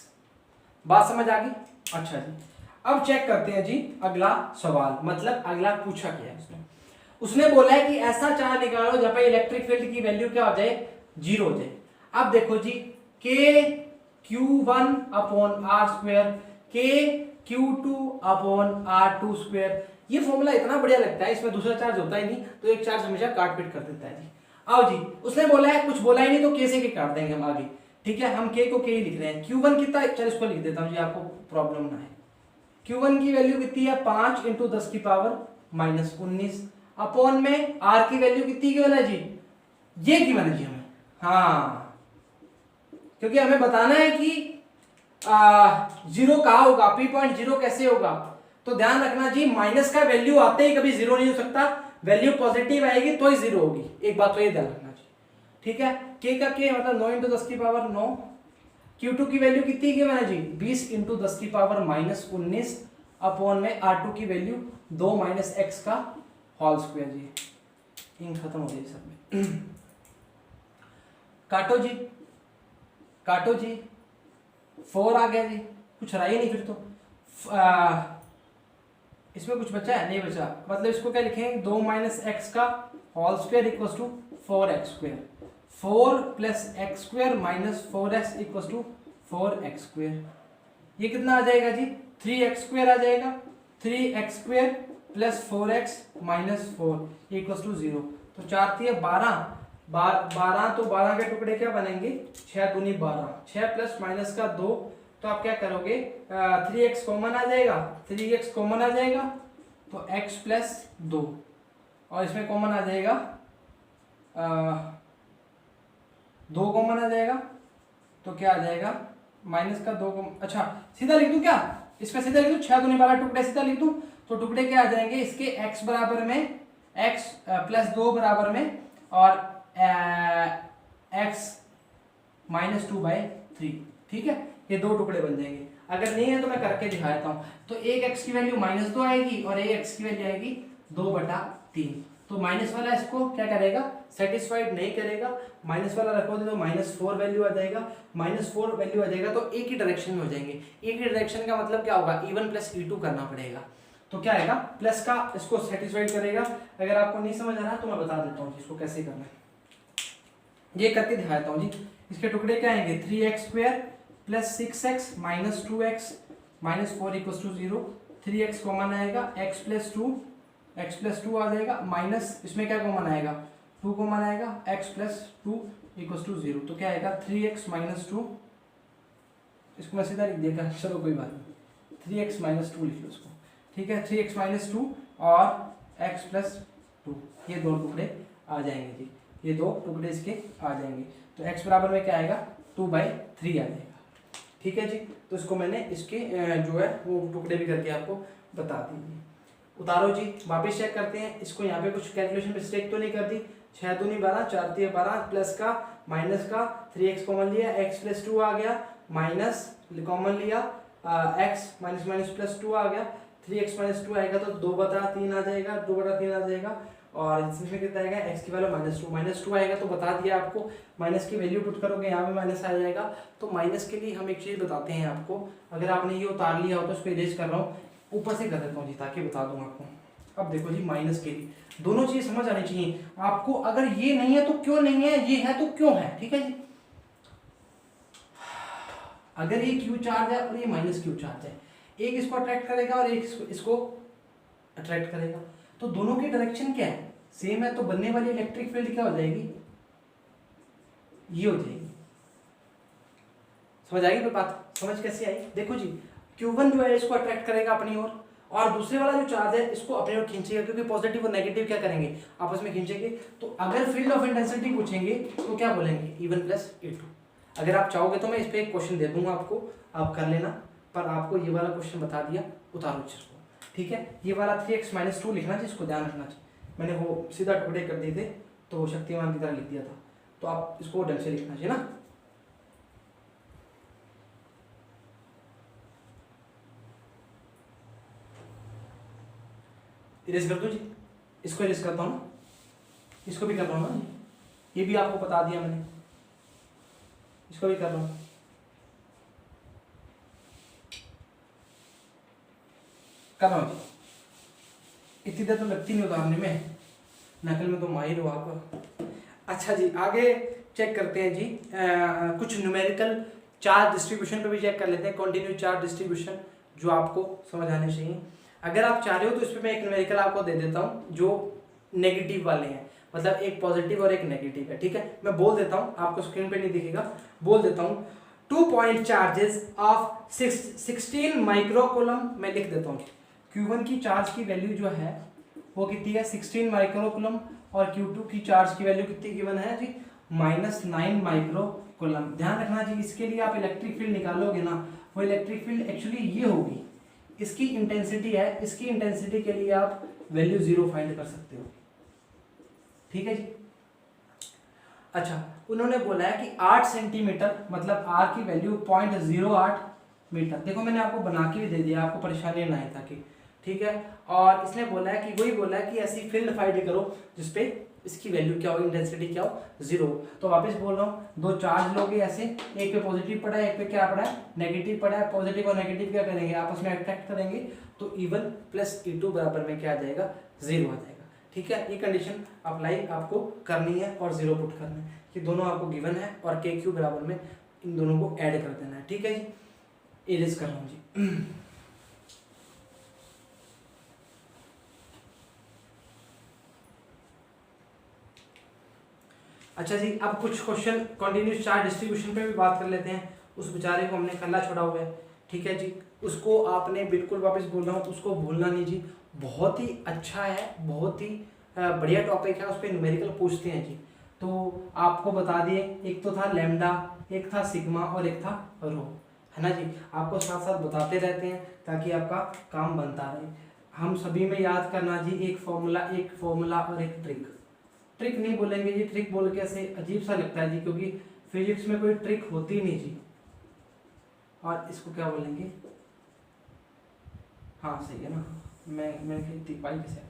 बात समझ आ गई। अच्छा जी, अब चेक करते हैं जी अगला सवाल, मतलब अगला पूछा क्या है उसने बोला है कि ऐसा चार्ज निकालो जहां पे इलेक्ट्रिक फील्ड की वैल्यू क्या हो जाए 0 हो जाए। अब देखो जी KQ1/R², KQ2/R2², ये फॉर्मूला इतना बढ़िया लगता है, इसमें दूसरा चार्ज होता ही नहीं तो एक चार्ज हमेशा काट पीट कर देता है जी। आओ जी, उसने बोला है, कुछ बोला ही नहीं तो K से K काट देंगे हम आगे। ठीक है, हम K को K ही लिख रहे हैं। Q1 कितना है, चल इसको लिख देता हूं जी, आपको प्रॉब्लम ना है। Q1 की वैल्यू कितनी है 5 × 10⁻⁻19। अपॉन में आर की वैल्यू कितनी गिवन है जी, ये गिवन है जी हमें। हाँ, क्योंकि हमें बताना है कि जीरो कहाँ होगा, पी पॉइंट जीरो कैसे होगा। तो ध्यान रखना जी, माइनस का वैल्यू आते ही कभी जीरो नहीं हो सकता, वैल्यू पॉजिटिव आएगी तो ही जीरो होगी, एक बात तो ये ध्यान रखना जी, ठीक है। के का के मतलब 9 × 10 की पावर 9, Q2 की वैल्यू कितनी की मैंने जी 20 × 10 की पावर -19 अपॉन में R2 की वैल्यू 2 - x का होल स्क्वायर जी। इंक खत्म हो गई सब में। काटो जी, काटो जी, 4 आ गया जी, कुछ रहा ही नहीं फिर तो। इसमें कुछ बचा है, नहीं बचा, मतलब इसको क्या लिखेंगे 2 - x का whole square equals to 4x square, 4 + x square - 4x equals to 4x square. ये कितना आ जाएगा जी 3x स्क्वायर आ जाएगा, 3x square + 4x - 4 equals to 0। तो 4 × 12, 12 तो 12 के टुकड़े क्या बनेंगे 6 दूनी 12, 6 प्लस माइनस का 2, तो आप क्या करोगे 3x कॉमन आ जाएगा, 3x कॉमन आ जाएगा तो x + 2 और इसमें कॉमन आ जाएगा 2 कॉमन आ जाएगा तो क्या आ जाएगा माइनस का 2 अच्छा सीधा लिख दूं क्या, इसमें सीधा लिख दूं 6 दूनी 12 टुकड़े सीधा लिख दूं तो टुकड़े क्या आ जाएंगे इसके x बराबर में, x + 2 बराबर में और x -2/3, ठीक है। ये 2 टुकड़े बन जाएंगे, अगर नहीं है तो मैं करके दिखाता हूँ। तो एक x की वैल्यू -2 आएगी और एक x की वैल्यू आएगी 2/3। तो माइनस वाला इसको क्या करेगा सेटिस्फाइड नहीं करेगा, माइनस वाला रखोगे तो -4 वैल्यू आ जाएगा, -4 वैल्यू आ जाएगा तो एक ही डायरेक्शन में हो जाएंगे। एक ही डायरेक्शन का मतलब क्या होगा E1 + E2 करना पड़ेगा, तो क्या आएगा प्लस का इसको सेटिस्फाइड करेगा। अगर आपको नहीं समझ आ रहा है तो मैं बता देता हूँ इसको कैसे करना है, ये करके दिखाता हूँ जी। इसके टुकड़े क्या आएंगे 3x square + 6x - 2x - 4 equals to 0, 3x common आएगा, x + 2 आ जाएगा माइनस इसमें क्या कॉमन आएगा 2 कॉमन आएगा, x + 2 इक्वल्स टू 0, तो क्या आएगा 3x - 2, इसको मैं सीधा लिख देगा, चलो कोई बात नहीं 3x - 2 लिख लो इसको, ठीक है। 3x - 2 और x + 2, ये 2 टुकड़े आ जाएंगे जी, ये 2 टुकड़े इसके आ जाएंगे। तो x बराबर में क्या आएगा 2/3 आ जाएगा, ठीक है जी। तो इसको मैंने इसके जो है वो टुकड़े भी करके आपको बता दिए। उतारो जी, वापस चेक करते हैं इसको, यहाँ पे कुछ कैलकुलेशन मिस्टेक तो नहीं कर दी। 6 दूनी 12, 4 × 12 प्लस का माइनस का 3x कॉमन लिया, x + 2 आ गया, माइनस कॉमन लिया x - 2 आ गया, 3x - 2 आएगा तो 2/3 आ जाएगा, 2/3 आ जाएगा और इसमें कितना आएगा x की वैल्यू -2 आएगा। तो बता दिया आपको, माइनस की वैल्यू पुट करोगे यहाँ पे माइनस आ जाएगा। तो माइनस के लिए हम एक चीज़ बताते हैं आपको, अगर आपने ये उतार लिया हो तो इसको इरेज कर रहा हूँ, ऊपर से कर देता हूँ जी ताकि बता दूँ आपको। अब देखो जी माइनस के लिए दोनों चीज़ समझ आनी चाहिए आपको, अगर ये नहीं है तो क्यों नहीं है, ये है तो क्यों है, ठीक है जी। अगर ये Q चार्ज है और ये -Q चार्ज है, एक इसको अट्रैक्ट करेगा और एक इसको अट्रैक्ट करेगा, तो दोनों की डायरेक्शन क्या है सेम है, तो बनने वाली इलेक्ट्रिक फील्ड क्या हो जाएगी ये हो जाएगी। समझ आएगी बात, समझ कैसे आई देखो जी। Q1 जो है इसको अट्रैक्ट करेगा अपनी ओर और दूसरे वाला जो चार्ज है इसको अपनी ओर खींचेगा, क्योंकि पॉजिटिव और नेगेटिव क्या करेंगे आपस में खींचेंगे। तो अगर फील्ड ऑफ इंटेंसिटी पूछेंगे तो क्या बोलेंगे E1 + E2। अगर आप चाहोगे तो मैं इस पर एक क्वेश्चन दे दूंगा आपको, आप कर लेना, पर आपको ये वाला क्वेश्चन बता दिया, उतारो इसको, ठीक है। ये वाला 3x - 2 लिखना चाहिए, इसको ध्यान रखना चाहिए, मैंने वो सीधा टुकड़े कर दिए थे तो वो शक्तिमान की तरह लिख दिया था, तो आप इसको ढंग से लिखना चाहिए ना। इरेज कर दो जी, इसको इरेज करता हूँ ना, इसको भी कर रहा हूँ ना, ये भी आपको बता दिया मैंने, इसको भी कर रहा हूँ, कर रहा हूँ। इतनी देर तो लगती नहीं उतारने में, नकल में तो माहिर हो आप। अच्छा जी आगे चेक करते हैं जी, कुछ न्यूमेरिकल चार्ज डिस्ट्रीब्यूशन पे भी चेक कर लेते हैं, कंटिन्यूस चार्ज डिस्ट्रीब्यूशन जो आपको समझ आने चाहिए। अगर आप चाह रहे हो तो इस पर मैं एक न्यूमेरिकल आपको दे देता हूँ जो नेगेटिव वाले हैं, मतलब एक पॉजिटिव और एक नेगेटिव है, ठीक है। मैं बोल देता हूँ, आपको स्क्रीन पे नहीं दिखेगा, बोल देता हूँ 2 पॉइंट चार्जेस ऑफ 16 माइक्रोकूलम, मैं लिख देता हूँ Q1 की चार्ज की वैल्यू जो है वो कितनी है 16 माइक्रो कूलम, और Q2 की चार्ज की वैल्यू कितनी गिवन है जी -9 माइक्रो कूलम। ध्यान रखना जी, इसके लिए आप इलेक्ट्रिक फील्ड निकालोगे ना, वो इलेक्ट्रिक फील्ड एक्चुअली ये होगी, इसकी इंटेंसिटी है, इसकी इंटेंसिटी के लिए आप वैल्यू 0 फाइंड कर सकते हो। ठीक है जी। अच्छा, उन्होंने बोला है कि 8 सेंटीमीटर मतलब आर की वैल्यू 0.08 मीटर। देखो मैंने आपको बना के भी दे दिया, आपको परेशानी ना आए ताकि, ठीक है। और इसने बोला है कि वही बोला है कि ऐसी फील्ड फाइंड करो जिसपे इसकी वैल्यू क्या हो, इंटेंसिटी क्या हो, 0। तो वापस बोल रहा हूँ, दो चार्ज लोगे ऐसे, एक पे पॉजिटिव पड़ा है, एक पे क्या पड़ा है नेगेटिव पड़ा है। पॉजिटिव और नेगेटिव क्या करेंगे, आपस में अट्रैक्ट करेंगे, तो E1 प्लस E2 बराबर में क्या आ जाएगा, 0 आ जाएगा। ठीक है, ये कंडीशन अप्लाई आपको करनी है और 0 पुट करना है, कि दोनों आपको गिवन है और KQ बराबर में इन दोनों को ऐड कर देना है। ठीक है जी, इरेज कर रहा हूँ जी। अच्छा जी, अब कुछ क्वेश्चन कंटिन्यूस चार्ज डिस्ट्रीब्यूशन पे भी बात कर लेते हैं। उस बेचारे को हमने कल्ला छोड़ा हुआ है, ठीक है जी, उसको आपने बिल्कुल वापस बोल रहा हूँ, उसको भूलना नहीं जी, बहुत ही अच्छा है, बहुत ही बढ़िया टॉपिक है, उस पर न्यूमेरिकल पूछते हैं जी। तो आपको बता दिए, एक तो था लैम्डा, एक था सिग्मा और एक था रो, है ना जी। आपको साथ साथ बताते रहते हैं ताकि आपका काम बनता रहे। हम सभी में याद करना जी, एक फॉर्मूला और एक ट्रिक। ट्रिक नहीं बोलेंगे जी, ट्रिक बोल के ऐसे अजीब सा लगता है जी, क्योंकि फिजिक्स में कोई ट्रिक होती नहीं जी। और इसको क्या बोलेंगे, हाँ सही है ना, मैं पाई कैसे,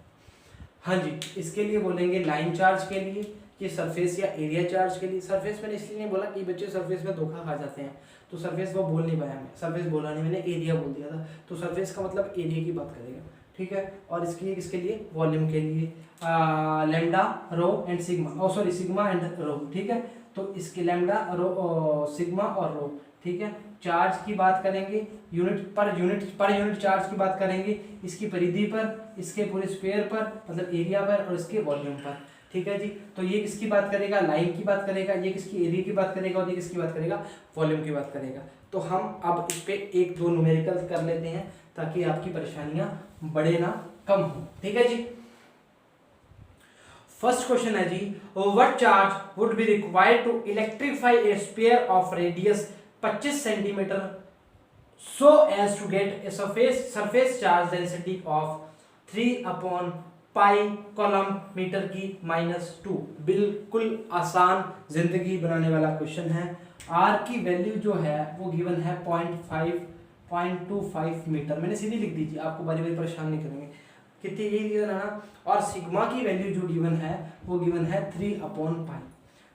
हाँ जी, इसके लिए बोलेंगे लाइन चार्ज के लिए, कि सरफेस या एरिया चार्ज के लिए। सरफेस मैंने इसलिए नहीं बोला कि बच्चे सरफेस में धोखा खा जाते हैं, तो सरफेस वो बोल नहीं पाया, मैं सरफेस बोला नहीं, मैंने एरिया बोल दिया था। तो सरफेस का मतलब एरिया की बात करेगा, ठीक है। और इसके लिए वॉल्यूम के लिए lambda rho and sigma, sorry sigma and rho, ठीक है। तो इसके लैम्डा रो सिग्मा और रो, ठीक है। चार्ज की बात करेंगे यूनिट चार्ज की बात करेंगे, इसकी परिधि पर, इसके पूरे स्फीयर पर मतलब एरिया पर, और इसके वॉल्यूम पर, ठीक है जी। तो ये किसकी बात करेगा, लाइन की बात करेगा, ये किसकी एरिया की बात करेगा, और ये किसकी बात करेगा, वॉल्यूम की बात करेगा। तो हम अब इस पे एक दो न्यूमेरिकल कर लेते हैं ताकि आपकी परेशानियां बढ़े ना, कम हो, ठीक है जी। फर्स्ट क्वेश्चन है जी, what charge would be required to electrify a sphere of radius 25 centimetre so as to get a surface charge density of 3/पाई कॉलम मीटर की -2। बिल्कुल आसान जिंदगी बनाने वाला क्वेश्चन है। आर की वैल्यू जो है वो गिवन है 0.25 मीटर, मैंने सीधी लिख दीजिए, आपको बारी बारी परेशान नहीं करेंगे, कितनी यही गिवन है ना। और सिग्मा की वैल्यू जो गिवन है वो गिवन है 3/पाई,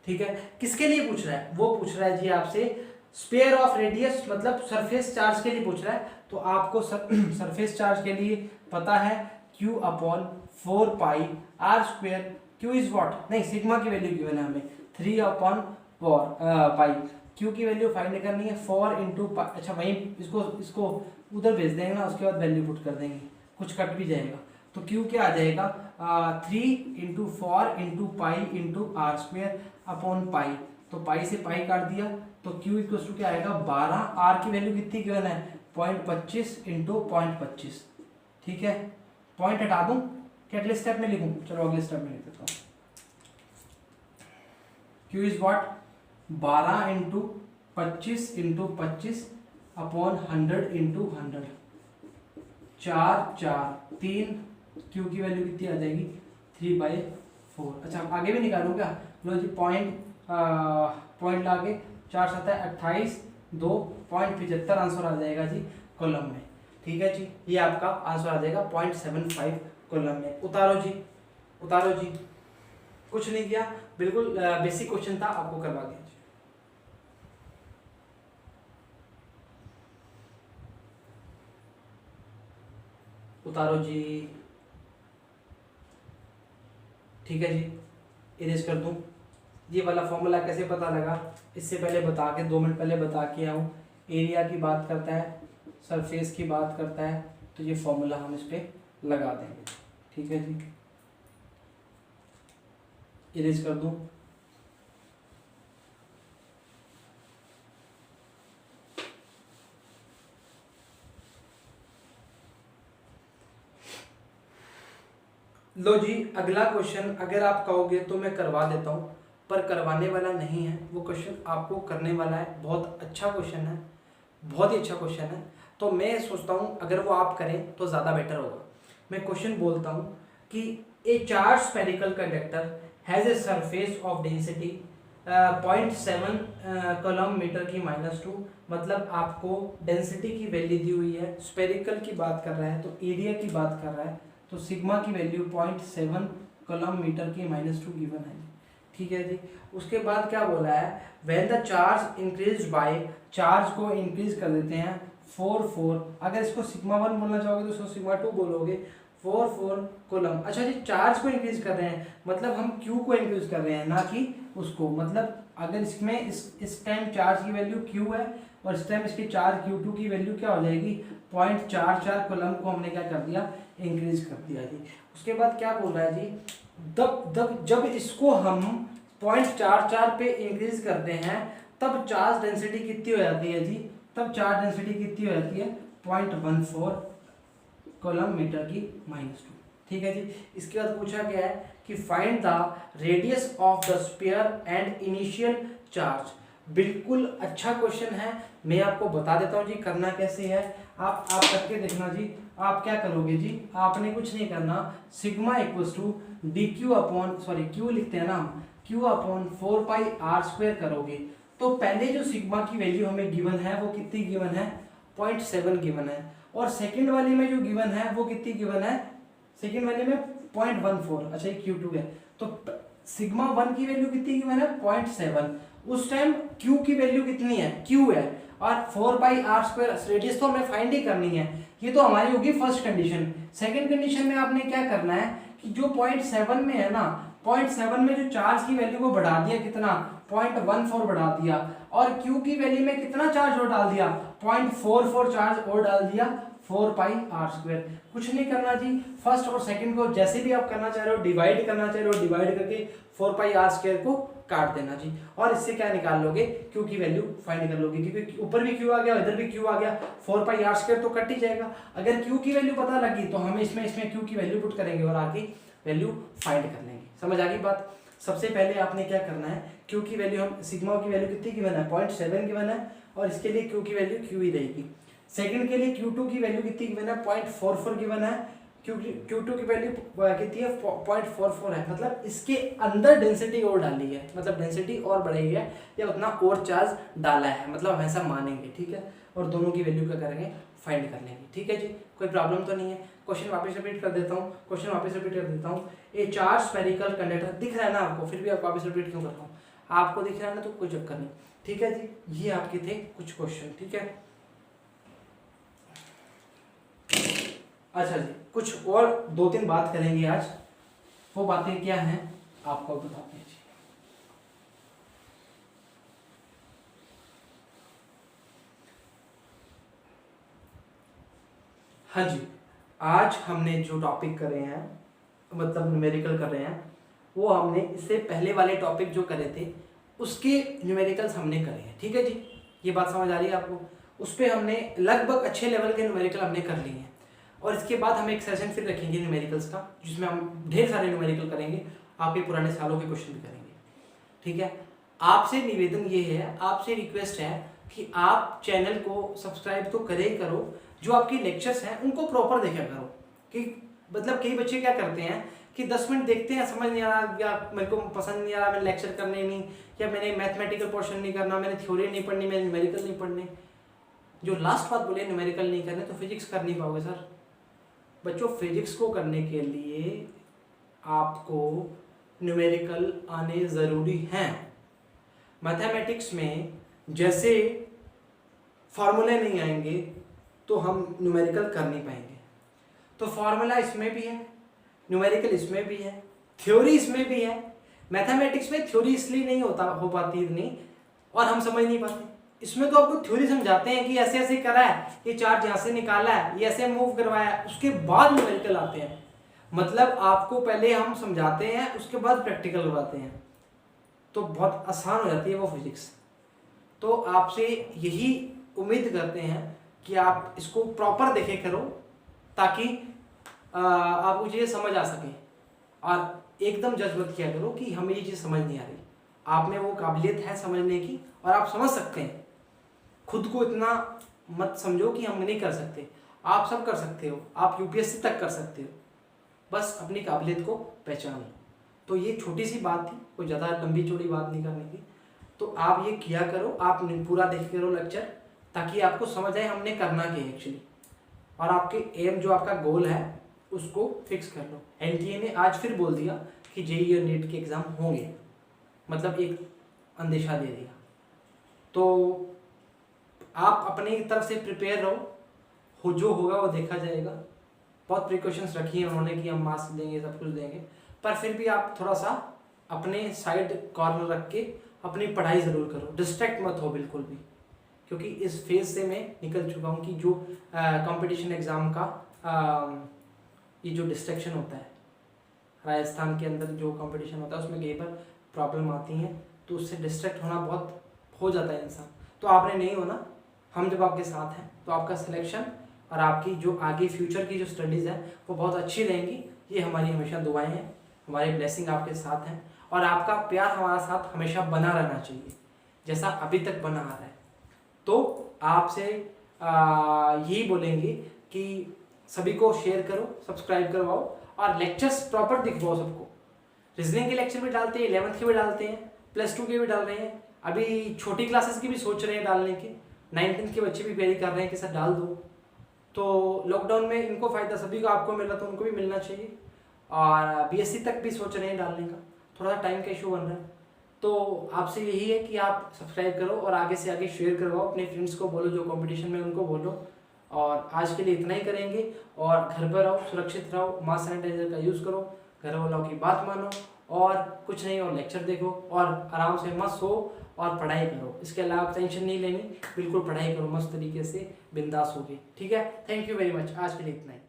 ठीक है। किसके लिए पूछ रहा है, वो पूछ रहा है जी आपसे स्फीयर ऑफ रेडियस मतलब सरफेस चार्ज के लिए पूछ रहा है। तो आपको सरफेस चार्ज के लिए पता है Q/4 R square. Q is what, नहीं सिग्मा की वैल्यू गिवन है हमें 3/पाई। Q की वैल्यू फाइंड करनी है 4 इंटू, अच्छा वहीं इसको उधर भेज देंगे ना, उसके बाद वैल्यू पुट कर देंगे, कुछ कट भी जाएगा। तो Q क्या आ जाएगा 3/4/पाई/r²/पाई। तो पाई से पाई काट दिया, तो Q इक्वल टू क्या आएगा 12। R की वैल्यू कितनी गिवन है 0.25 इंटू 0.25, ठीक है। पॉइंट हटा दूं कि अगले स्टेप में लिखूं, चलो अगले स्टेप में लिख देता हूं। Q is what 12 into 25 into 25 upon 100 into 100, 3 Q की वैल्यू कितनी आ जाएगी 3/4। अच्छा आगे भी निकालूं क्या, लो जी पॉइंट लाके 4 7 28 2.75 आंसर आ जाएगा जी कॉलम में, ठीक है जी। ये आपका आंसर आ जाएगा 0.75 कॉलम में। उतारो जी, उतारो जी, कुछ नहीं किया, बिल्कुल बेसिक क्वेश्चन था, आपको करवा दिया जी। उतारो जी, ठीक है जी, इरेज कर दूं। ये वाला फॉर्मूला कैसे पता लगा, इससे पहले बता के 2 मिनट पहले बता के आऊँ। एरिया की बात करता है, सरफेस की बात करता है, तो ये फॉर्मूला हम इस पे लगा देंगे, ठीक है जी। इरेज कर दूं, लो जी, अगला क्वेश्चन अगर आप कहोगे तो मैं करवा देता हूँ, पर करवाने वाला नहीं है, वो क्वेश्चन आपको करने वाला है। बहुत अच्छा क्वेश्चन है, बहुत ही अच्छा क्वेश्चन है। तो मैं सोचता हूँ अगर वो आप करें तो ज़्यादा बेटर होगा। मैं क्वेश्चन बोलता हूँ कि a charge spherical conductor has a surface of density 0.7 coulomb metre की -2। मतलब आपको डेंसिटी की वैल्यू दी हुई है, स्फेरिकल की बात कर रहा है तो एरिया की बात कर रहा है, तो सिग्मा की वैल्यू 0.7 कॉलम मीटर की -2 गिवन है। ठीक है जी। उसके बाद क्या बोला है, when the charge increase by, charge को इंक्रीज कर देते हैं 4 अगर इसको सिग्मा 1 बोलना चाहोगे तो इसको सिग्मा 2 बोलोगे, 4 कूलम। अच्छा जी, चार्ज को इंक्रीज कर रहे हैं मतलब हम क्यू को इंक्रीज कर रहे हैं ना कि उसको। मतलब अगर इसमें इस टाइम चार्ज की वैल्यू क्यू है और इस टाइम इसकी चार्ज Q2 की वैल्यू क्या हो जाएगी, 0.44 कूलम को हमने क्या कर दिया, इंक्रीज कर दिया जी। उसके बाद क्या बोल रहा है जी, जब इसको हम 0.44 पे इंक्रीज करते हैं तब चार्ज डेंसिटी कितनी हो जाती है जी, तब चार्ज डेंसिटी कितनी हो जाती है, 0.14 कॉलम मीटर की -2। ठीक है जी। इसके बाद पूछा गया है कि find the radius of the sphere and initial charge. बिल्कुल अच्छा क्वेश्चन है, मैं आपको बता देता हूँ जी करना कैसे है। आप करके देखना जी। आप क्या करोगे जी, आपने कुछ नहीं करना, sigma equals to D Q upon, sorry Q लिखते हैं ना हम, क्यू अपॉन 4πr² करोगे तो पहले जो सिग्मा की वैल्यू हमें गिवन है वो कितनी गिवन है, 0.7 गिवन है। और सेकंड वाली में जो गिवन है वो कितनी गिवन है, सेकंड वाली में 0.14। अच्छा ये Q2 है तो सिग्मा 1 की वैल्यू कितनी गिवन है, 0.7। उस टाइम Q की वैल्यू कितनी है, Q है, और 4πr² रेडियस तो हमें फाइंड ही करनी है। ये तो हमारी होगी फर्स्ट कंडीशन। सेकंड कंडीशन में आपने क्या करना है कि जो 0.7 में है ना, 0.7 में जो चार्ज की वैल्यू को बढ़ा दिया कितना, 0.14 बढ़ा दिया, और Q की वैल्यू में कितना चार्ज और डाल दिया, 0.44 चार्ज और डाल दिया, 4πr²। कुछ नहीं करना जी, फर्स्ट और सेकंड को जैसे भी आप करना चाह रहे हो, डिवाइड करना चाह रहे हो, डिवाइड करके 4πr² को काट देना जी। और इससे क्या निकाल लोगे, Q की वैल्यू फाइंड कर लोगे, क्योंकि ऊपर भी Q आ गया, इधर भी Q आ गया, 4πr² तो कट ही जाएगा। अगर Q की वैल्यू पता लगी तो हम इसमें Q की वैल्यू पुट करेंगे और आगे वैल्यू फाइंड कर लेंगे। समझ आ गई बात। सबसे पहले आपने क्या करना है, Q की वैल्यू, हम सिग्मा की वैल्यू कितनी गिवन है, 0.7 गिवन है, और इसके लिए Q की वैल्यू Q ही रहेगी। सेकंड के लिए Q2 की वैल्यू कितनी गिवन है, 0.44 गिवन है, Q2 की वैल्यू कितनी है, 0.44 है। मतलब इसके अंदर डेंसिटी और डाली है, मतलब डेंसिटी और बढ़ाई है या उतना और चार्ज डाला है, मतलब हम ऐसा मानेंगे। ठीक है, और दोनों की वैल्यू क्या करेंगे, फाइंड कर लेंगे। ठीक है जी, कोई प्रॉब्लम तो नहीं है। क्वेश्चन वापस रिपीट कर देता हूँ, ए चार्ज स्फेरिकल कंडक्टर, दिख रहा है ना आपको, फिर भी आप वापस रिपीट क्यों कर रहा हूँ, आपको दिख रहा है ना तो कोई चक्कर नहीं। ठीक है जी, ये आपके थे कुछ क्वेश्चन। ठीक है, अच्छा जी, कुछ और 2-3 बात करेंगे आज। वो बातें क्या हैं आपको बताते हैं जी। हाँ जी, आज हमने जो टॉपिक कर रहे हैं, मतलब न्यूमेरिकल कर रहे हैं, वो हमने इससे पहले वाले टॉपिक जो करे थे उसके न्यूमेरिकल्स हमने करे हैं। ठीक है जी, ये बात समझ आ रही है आपको। उस पर हमने लगभग अच्छे लेवल के न्यूमेरिकल हमने कर लिए हैं, और इसके बाद हम एक सेशन फिर रखेंगे न्यूमेरिकल्स का, जिसमें हम ढेर सारे न्यूमेरिकल करेंगे, आपके पुराने सालों के क्वेश्चन भी करेंगे। ठीक है, आपसे निवेदन ये है, आपसे रिक्वेस्ट है कि आप चैनल को सब्सक्राइब तो करे ही करो, जो आपके लेक्चर्स हैं उनको प्रॉपर देखा करो। कि मतलब कई बच्चे क्या करते हैं कि 10 मिनट देखते हैं, समझ नहीं आ रहा, या मेरे को पसंद नहीं आ रहा, मैंने लेक्चर करने नहीं, या मैंने मैथमेटिकल पोर्शन नहीं करना, मैंने थ्योरी नहीं पढ़नी, मैंने न्यूमेरिकल नहीं पढ़ने। जो लास्ट बात बोले न्यूमेरिकल नहीं करने तो फिजिक्स कर नहीं पाओगे सर। बच्चों, फिजिक्स को करने के लिए आपको न्यूमेरिकल आने ज़रूरी हैं। मैथमेटिक्स में जैसे फार्मूले नहीं आएंगे तो हम न्यूमेरिकल कर नहीं पाएंगे। तो फार्मूला इसमें भी है, न्यूमेरिकल इसमें भी है, थ्योरी इसमें भी है। मैथमेटिक्स में थ्योरी इसलिए नहीं हो पाती इतनी, और हम समझ नहीं पाते। इसमें तो आपको थ्योरी समझाते हैं कि ऐसे ऐसे करा है, ये चार्ज यहाँ से निकाला है, ये ऐसे मूव करवाया है, उसके बाद न्यूमेरिकल आते हैं। मतलब आपको पहले हम समझाते हैं, उसके बाद प्रैक्टिकल करवाते हैं, तो बहुत आसान हो जाती है वो फिजिक्स। तो आपसे यही उम्मीद करते हैं कि आप इसको प्रॉपर देखे करो, ताकि आपको चीज़ें समझ आ सकें। और एकदम जज मत किया करो कि हमें ये चीज़ समझ नहीं आ रही। आप में वो काबिलियत है समझने की और आप समझ सकते हैं। खुद को इतना मत समझो कि हम नहीं कर सकते, आप सब कर सकते हो, आप यूपीएससी तक कर सकते हो, बस अपनी काबिलियत को पहचान लो। तो ये छोटी सी बात थी, कोई ज़्यादा लंबी चौड़ी बात नहीं करनी थी। तो आप ये किया करो, आप पूरा देख करो लेक्चर, ताकि आपको समझ आए हमने करना क्या है एक्चुअली, और आपके एम जो आपका गोल है उसको फिक्स कर लो। एनटीए ने आज फिर बोल दिया कि जेईई और नीट के एग्ज़ाम होंगे, मतलब एक अंदेशा दे दिया। तो आप अपनी तरफ से प्रिपेयर रहो, जो होगा वो देखा जाएगा। बहुत प्रिकॉशंस रखी हैं उन्होंने कि हम मास्क देंगे, सब कुछ देंगे, पर फिर भी आप थोड़ा सा अपने साइड कॉर्नर रख के अपनी पढ़ाई ज़रूर करो, डिस्ट्रैक्ट मत हो बिल्कुल भी, क्योंकि इस फेज से मैं निकल चुका हूँ कि जो कंपटीशन एग्ज़ाम का ये जो डिस्ट्रैक्शन होता है राजस्थान के अंदर, जो कंपटीशन होता है उसमें कई बार प्रॉब्लम आती हैं, तो उससे डिस्ट्रैक्ट होना बहुत हो जाता है इंसान। तो आपने नहीं होना, हम जब आपके साथ हैं तो आपका सिलेक्शन और आपकी जो आगे फ्यूचर की जो स्टडीज़ है वो बहुत अच्छी रहेंगी। ये हमारी हमेशा दुआएं हैं, हमारी ब्लेसिंग आपके साथ हैं, और आपका प्यार हमारा साथ हमेशा बना रहना चाहिए जैसा अभी तक बना आ रहा है। तो आपसे यही बोलेंगे कि सभी को शेयर करो, सब्सक्राइब करवाओ, और लेक्चर्स प्रॉपर दिखवाओ सबको। रीजनिंग के लेक्चर भी डालते हैं, 11th के भी डालते हैं, +2 के भी डाल रहे हैं, अभी छोटी क्लासेस की भी सोच रहे हैं डालने के, 9th के बच्चे भी क्वेरी कर रहे हैं कि सर डाल दो। तो लॉकडाउन में इनको फ़ायदा सभी को, आपको मिला तो उनको भी मिलना चाहिए, और बीएससी तक भी सोच रहे हैं डालने का, थोड़ा सा टाइम का इशू बन रहा है। तो आपसे यही है कि आप सब्सक्राइब करो और आगे से आगे शेयर करवाओ, अपने फ्रेंड्स को बोलो जो कंपटीशन में, उनको बोलो। और आज के लिए इतना ही करेंगे, और घर पर रहो, सुरक्षित रहो, मास्क सैनिटाइजर का यूज़ करो, घर वालों की बात मानो, और कुछ नहीं, और लेक्चर देखो, और आराम से मस्त सो और पढ़ाई करो। इसके अलावा टेंशन नहीं लेनी, बिल्कुल पढ़ाई करो मस्त तरीके से, बिंदास होके। ठीक है, थैंक यू वेरी मच, आज के लिए इतना ही।